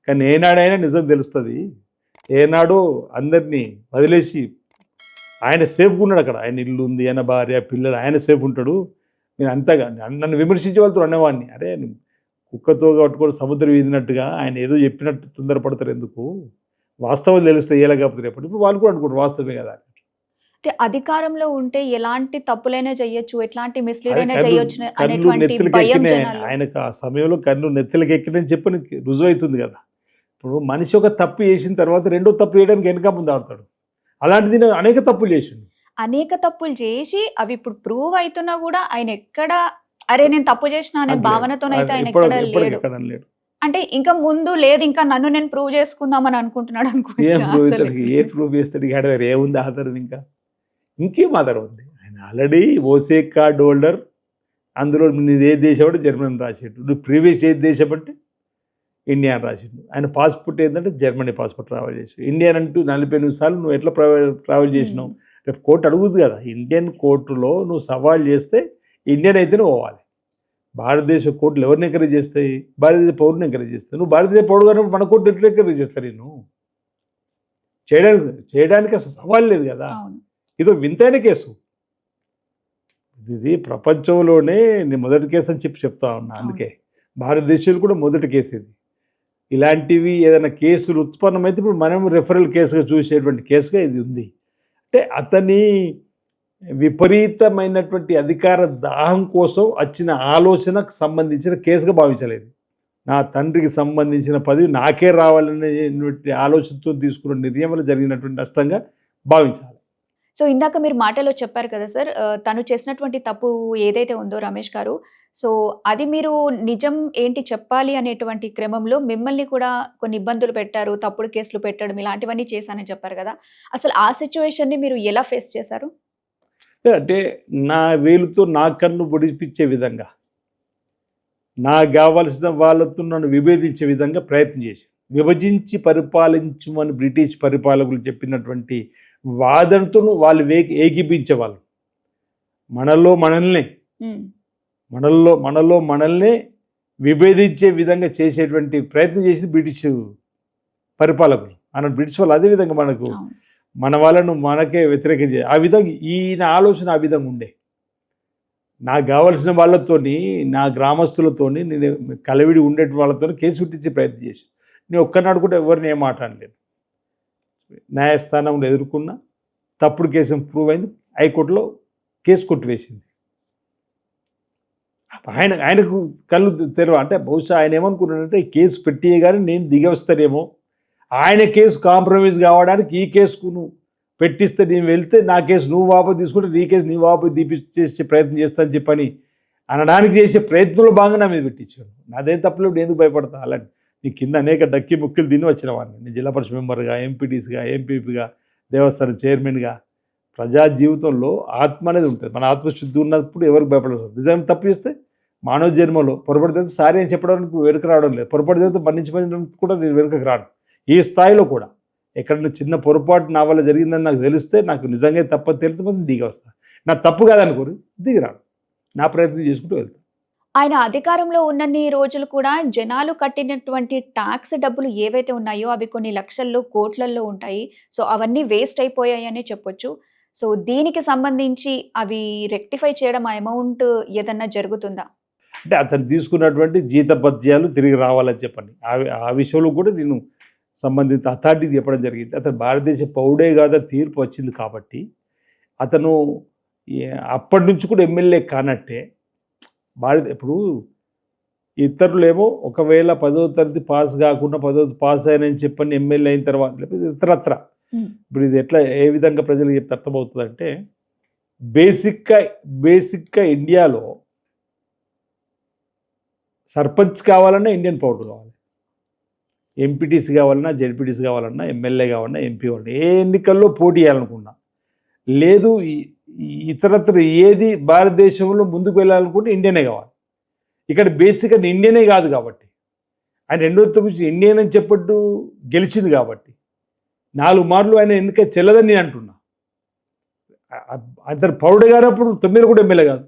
కానీ ఏనాడైనా నిజం తెలుస్తుంది. ఏనాడో అందరినీ వదిలేసి ఆయన సేఫ్గా ఉన్నాడు అక్కడ. ఆయన ఇల్లు ఉంది, ఆయన భార్య, పిల్లలు, ఆయన సేఫ్ ఉంటాడు. నేను అంతగా నన్ను విమర్శించే వాళ్ళతో అనేవాడిని, అరే కుక్కతో పట్టుకొని సముద్రం ఈదినట్టుగా ఆయన ఏదో చెప్పినట్టు తొందరపడతారు ఎందుకు, వాస్తవం తెలిస్తే ఎలా కాకపోతే రేపటి. ఇప్పుడు వాళ్ళు కూడా అనుకుంటారు వాస్తవమే కదా. అంటే అధికారంలో ఉంటే ఎలాంటి తప్పులైనా చేయొచ్చు, ఎట్లాంటి మిస్లీడ్ అయినా చేయొచ్చు కన్ను అనేటువంటి నెత్తులకి భయం ఎక్కినాయి జనాల్లో. ఆయనకు. ఆ సమయంలో కన్ను నెత్తులకి ఎక్కినని చెప్పి రుజువు అవుతుంది కదా. ఇప్పుడు మనిషి ఒక తప్పు చేసిన తర్వాత రెండో తప్పు చేయడానికి వెనక ముందు ఆడతాడు. అలాంటిది నేను అనేక తప్పులు చేసిండు. అనేక తప్పులు చేసి అవి ఇప్పుడు ప్రూవ్ అవుతున్నా కూడా ఆయన ఎక్కడ అరే నేను తప్పు చేసిన అనే భావనతోనైతే ఆయన ఎక్కడ లేడు. అంటే ఇంకా ముందు లేదు, ఇంకా నన్ను నేను ప్రూవ్ చేసుకుందామని అనుకుంటున్నాడు ఏ ప్రూవ్ చేస్తాడు? ఇక ఏముంది ఆధారం? ఇంకేం ఆధారం ఉంది? ఆయన ఆల్రెడీ ఓసే కార్డ్ హోల్డర్. అందులో నేను ఏ దేశం అంటే జర్మనీ రాసిండు, నువ్వు ప్రీవియస్ ఏ దేశం అంటే ఇండియా అని రాసిండు. ఆయన పాస్పోర్ట్ ఏంటంటే జర్మనీ పాస్పోర్ట్ ట్రావెల్ చేసి. ఇండియన్ అంటూ 48 సార్లు నువ్వు ఎట్లా ట్రావెల్ చేసినావు? రేపు కోర్టు అడుగుద్ది కదా. ఇండియన్ కోర్టులో నువ్వు సవాల్ చేస్తే ఇండియన్ అయితేనే పోవాలి. భారతదేశ కోర్టులు ఎవరిని ఎంకరేజ్ చేస్తాయి? భారతదేశ పౌరుని ఎంకరేజ్ చేస్తాయి. నువ్వు భారతదేశ పౌరుడు కానీ మన కోర్టు ఎట్లా ఎంకరేజ్ చేస్తారు? నేను చేయడానికి అసలు సవాల్ లేదు కదా. ఇదో వింతైన కేసు ఇది. ప్రపంచంలోనే నేను మొదటి కేసు అని చెప్తా ఉన్నా. అందుకే భారతదేశంలో కూడా మొదటి కేసు ఇది. ఇలాంటివి ఏదైనా కేసులు ఉత్పన్నమైతే ఇప్పుడు మనం రెఫరల్ కేసుగా చూసేటువంటి కేసుగా ఇది ఉంది. అంటే అతని విపరీతమైనటువంటి అధికార దాహం కోసం వచ్చిన ఆలోచనకు సంబంధించిన కేసుగా భావించలేదు. నా తండ్రికి సంబంధించిన పదవి నాకే రావాలనేటువంటి ఆలోచనతో తీసుకున్న నిర్ణయం వల్ల జరిగినటువంటి నష్టంగా భావించాలి. సో ఇందాక మీరు మాటలో చెప్పారు కదా సార్, తను చేసినటువంటి తప్పు ఏదైతే ఉందో రమేష్ గారు, సో అది మీరు నిజం ఏంటి చెప్పాలి అనేటువంటి క్రమంలో మిమ్మల్ని కూడా కొన్ని ఇబ్బందులు పెట్టారు, తప్పుడు కేసులు పెట్టడం ఇలాంటివన్నీ చేశానని చెప్పారు కదా. అసలు ఆ సిచ్యువేషన్ని మీరు ఎలా ఫేస్ చేశారు? అంటే నా వేలుతో నా కన్ను పొడిపించే విధంగా, నాకు కావాల్సిన వాళ్ళతో నన్ను విభేదించే విధంగా ప్రయత్నం చేసి, విభజించి పరిపాలించమని బ్రిటిష్ పరిపాలకులు చెప్పినటువంటి వాదనతో వాళ్ళు ఏకీపించేవాళ్ళు. మనలో మనల్నే విభేదించే విధంగా చేసేటువంటి ప్రయత్నం చేసింది బ్రిటిష్ పరిపాలకులు. మన బ్రిటిష్ వాళ్ళు అదేవిధంగా మన వాళ్ళను మనకే వ్యతిరేకం చేయాలి. ఆ విధంగా ఈయన ఆలోచన ఆ విధంగా ఉండే. నాకు కావాల్సిన వాళ్ళతోని, నా గ్రామస్తులతోని నేను కలవిడి ఉండే వాళ్ళతో కేసు పెట్టించే ప్రయత్నం చేసి, నేను ఒక్కనాడు కూడా ఎవరిని ఏం మాట్లాడలేదు. న్యాయస్థానంలో ఎదుర్కొన్న తప్పుడు కేసు ప్రూవ్ అయింది. హైకోర్టులో కేసు కొట్టివేసింది. ఆయనకు కళ్ళు తెరవ. అంటే బహుశా ఆయన ఏమనుకున్నాడంటే ఈ కేసు పెట్టియే కానీ నేను దిగవస్తానేమో, ఆయన కేసు కాంప్రమైజ్ కావడానికి ఈ కేసుకు నువ్వు పెట్టిస్తే నేను వెళ్తే నా కేసు నువ్వు వాపసు తీసుకుంటే నీ కేసు నీ వాపసు తీపిచ్చే ప్రయత్నం చేస్తానని చెప్పని అనడానికి చేసే ప్రయత్నంలో భాగంగా నా మీద పెట్టించాడు. నాదేం తప్పలేదు, ఎందుకు భయపడతా? అలాంటి నీ కింద అనేక డక్కి ముక్కులు తిని వచ్చిన వాడిని. నేను జిల్లా పరిషత్ మెంబర్గా, ఎంపీటీసీగా, ఎంపీపీగా, దేవస్థానం చైర్మన్గా, ప్రజా జీవితంలో ఆత్మ అనేది ఉంటుంది. మన ఆత్మశుద్ధి ఉన్నప్పుడు ఎవరికి భయపడదు. నిజంగా తప్పు చేస్తే మానవ జన్మలో పొరపాటు సారీ అని చెప్పడానికి వెనుక రావడం లేదు. పొరపాటు మన్నించడానికి కూడా నేను వెనుకకు రాను. ఈ స్థాయిలో కూడా ఎక్కడైనా చిన్న పొరపాటు నా వల్ల జరిగిందని నాకు తెలిస్తే, నాకు నిజంగా తప్పని తెలిస్తే దిగి వస్తాను. నా తప్పు కాదనుకోరు, దిగి రాను. నా ప్రయత్నం చేసుకుంటూ వెళ్తాను. ఆయన అధికారంలో ఉన్నన్ని రోజులు కూడా జనాలు కట్టినటువంటి ట్యాక్స్ డబ్బులు ఏవైతే ఉన్నాయో అవి కొన్ని లక్షల్లో, కోట్లల్లో ఉంటాయి. సో అవన్నీ వేస్ట్ అయిపోయాయనే చెప్పొచ్చు. సో దీనికి సంబంధించి అవి రెక్టిఫై చేయడం, ఆ అమౌంట్ ఏదన్నా జరుగుతుందా? అంటే అతను తీసుకున్నటువంటి జీతభత్యాలు తిరిగి రావాలని చెప్పండి. ఆ విషయంలో కూడా నేను సంబంధిత అథారిటీకి చెప్పడం జరిగింది. అతను భారతదేశ పౌరుడే కాదా తీర్పు వచ్చింది కాబట్టి అతను అప్పటి నుంచి కూడా ఎమ్మెల్యే కానట్టే. ఇప్పుడు ఇతరులేమో ఒకవేళ 10వ తరగతి పాస్ కాకుండా 10వ పాస్ అయినని చెప్పని ఎమ్మెల్యే అయిన తర్వాత లేకపోతే ఇతరత్ర, ఇప్పుడు ఇది ఎట్లా ఏ విధంగా ప్రజలకు చెప్తే అర్థమవుతుందంటే, బేసిక్గా ఇండియాలో సర్పంచ్ కావాలన్నా ఇండియన్ పౌరుడు కావాలి, ఎంపీటీసీ కావాలన్నా, జెడ్పీటీసీ కావాలన్నా, ఎమ్మెల్యే కావాలన్నా, ఎంపీ కావాలన్నా, ఏ ఎన్నికల్లో పోటీ చేయాలనుకున్నా, లేదు ఇతరత్ర ఏది భారతదేశంలో ముందుకు వెళ్ళాలనుకుంటే ఇండియనే కావాలి. ఇక్కడ బేసిక్గా ఇండియనే కాదు కాబట్టి, ఆయన 2009 ఇండియన్ అని చెప్పట్టు గెలిచింది కాబట్టి 4 మార్లు ఆయన ఎన్నిక చెల్లదని నేను అంటున్నా. అతను పౌరుడు కానప్పుడు 9 కూడా ఎమ్మెల్యే కాదు,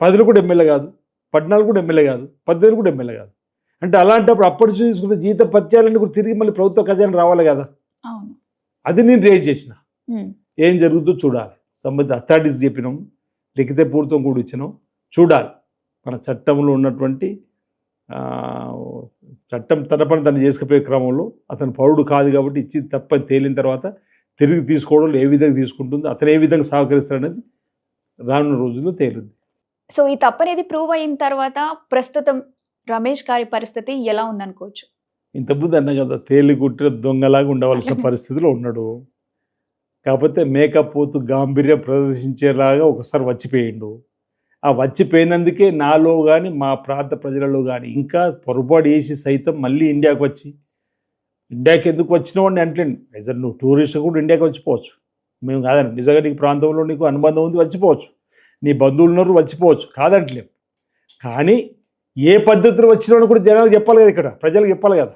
10 కూడా ఎమ్మెల్యే కాదు, 14 కూడా ఎమ్మెల్యే కాదు, 18 కూడా ఎమ్మెల్యే కాదు. అంటే అలాంటప్పుడు అప్పటి చూసుకుంటే జీతభత్యాలన్నీ కూడా తిరిగి మళ్ళీ ప్రభుత్వ ఖజానా రావాలి కదా. అది నేను రేజ్ చేసిన. ఏం జరుగుతుందో చూడాలి. సంబంధిత అథారిటీస్ చెప్పినాం, లిఖిత పూర్తం కూడా ఇచ్చినాం, చూడాలి. మన చట్టంలో ఉన్నటువంటి చట్టం తరపున తను చేసుకుపోయే క్రమంలో అతను పౌరుడు కాదు కాబట్టి ఇచ్చి తప్పని తేలిన తర్వాత తిరిగి తీసుకోవడంలో ఏ విధంగా తీసుకుంటుందో, అతను ఏ విధంగా సహకరిస్తాడనేది రానున్న రోజుల్లో తేలుంది. సో ఈ తప్పనేది ప్రూవ్ అయిన తర్వాత ప్రస్తుతం రమేష్ గారి పరిస్థితి ఎలా ఉందనుకోవచ్చు? ఇంతకుముందు అన్న కదా, తేలిగుట్టిన దొంగలాగా ఉండవలసిన పరిస్థితిలో ఉన్నాడు. కాకపోతే మేకప్ పోతూ గాంభీర్యం ప్రదర్శించేలాగా ఒకసారి వచ్చిపోయిండు. ఆ వచ్చిపోయినందుకే నాలో కానీ మా ప్రాంత ప్రజలలో కానీ ఇంకా పొరపాటు చేసి సైతం మళ్ళీ ఇండియాకి ఎందుకు వచ్చినావు అంటే, నిజంగా నువ్వు టూరిస్ట్ కూడా ఇండియాకి వచ్చిపోవచ్చు, మేము కాదండి. నిజంగా నీకు ప్రాంతంలో నీకు అనుబంధం ఉంది, వచ్చిపోవచ్చు, నీ బంధువులు ఉన్నారు, వచ్చిపోవచ్చు, కాదంటలేము. కానీ ఏ పద్ధతిలో వచ్చినా కూడా జనాలకు చెప్పాలి కదా, ఇక్కడ ప్రజలకు చెప్పాలి కదా.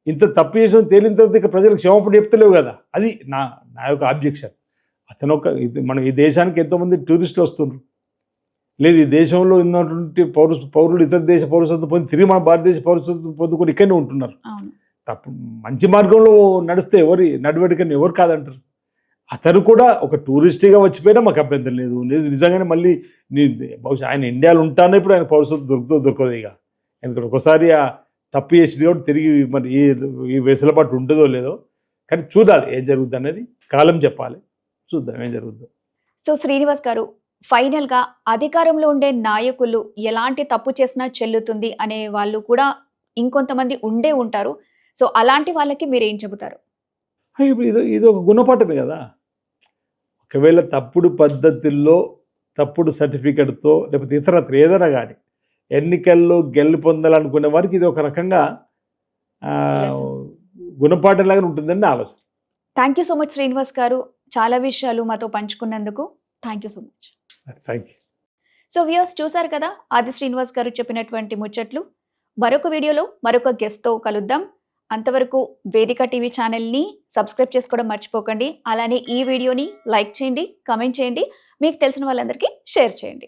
ఇంత తప్పు చేసిన తేలిన తర్వాత ఇక ప్రజలకు క్షమాపణ చెప్తలేవు కదా. అది నా యొక్క ఆబ్జెక్షన్. మన ఈ దేశానికి ఎంతోమంది టూరిస్టులు వస్తున్నారు, లేదు ఈ దేశంలో ఉన్నటువంటి పౌరులు ఇతర దేశ పౌరసత్వం పొంది తిరిగి మన భారతదేశ పౌరసత్వం పొందుకొని ఇక్కడనే ఉంటున్నారు. తప్పు మంచి మార్గంలో నడిస్తే నడవడికని ఎవరు కాదంటారు. అతను కూడా ఒక టూరిస్ట్గా వచ్చిపోయినా మాకు అభ్యంతరం లేదు. నిజంగానే మళ్ళీ బహుశా ఆయన ఇండియాలో ఉంటానే ఇప్పుడు ఆయన పౌరసత్వం దొరకదు ఇక. ఎందుకంటే ఒకసారి ఆ తప్పు చేసింది కాబట్టి తిరిగి మరి ఈ వెసులుబాటు ఉంటుందో లేదో, కానీ చూడాలి ఏం జరుగుద్ది అనేది. కాలం చెప్పాలి, చూద్దాం ఏం జరుగుద్దో. సో శ్రీనివాస్ గారు, ఫైనల్గా అధికారంలో ఉండే నాయకులు ఎలాంటి తప్పు చేసినా చెల్లుతుంది అనే వాళ్ళు కూడా ఇంకొంతమంది ఉంటారు. సో అలాంటి వాళ్ళకి మీరు ఏం చెబుతారు? ఇది ఒక గుణపాఠమే కదా. ఒకవేళ తప్పుడు పద్ధతుల్లో, తప్పుడు సర్టిఫికెట్తో, లేకపోతే ఇతరత్ర ఏదైనా కానీ ఎన్నికల్లో పొందాలనుకునే వారికి ఇది ఒక రకంగా గుణపాఠంలాగా ఉంటుందని ఆలోచన. Thank you so much Srinivas గారు, చాలా విషయాలు మాతో పంచుకున్నందుకు thank you so much. Thank you. So viewers, చూసారు కదా ఆది శ్రీనివాస్ గారు చెప్పినటువంటి ముచ్చట్లు. మరొక వీడియోలో మరొక గెస్ట్తో కలుద్దాం. అంతవరకు వేదిక టీవీ ఛానల్ని సబ్స్క్రైబ్ చేసుకోవడం మర్చిపోకండి. అలానే ఈ వీడియోని లైక్ చేయండి, కామెంట్ చేయండి, మీకు తెలిసిన వాళ్ళందరికీ షేర్ చేయండి.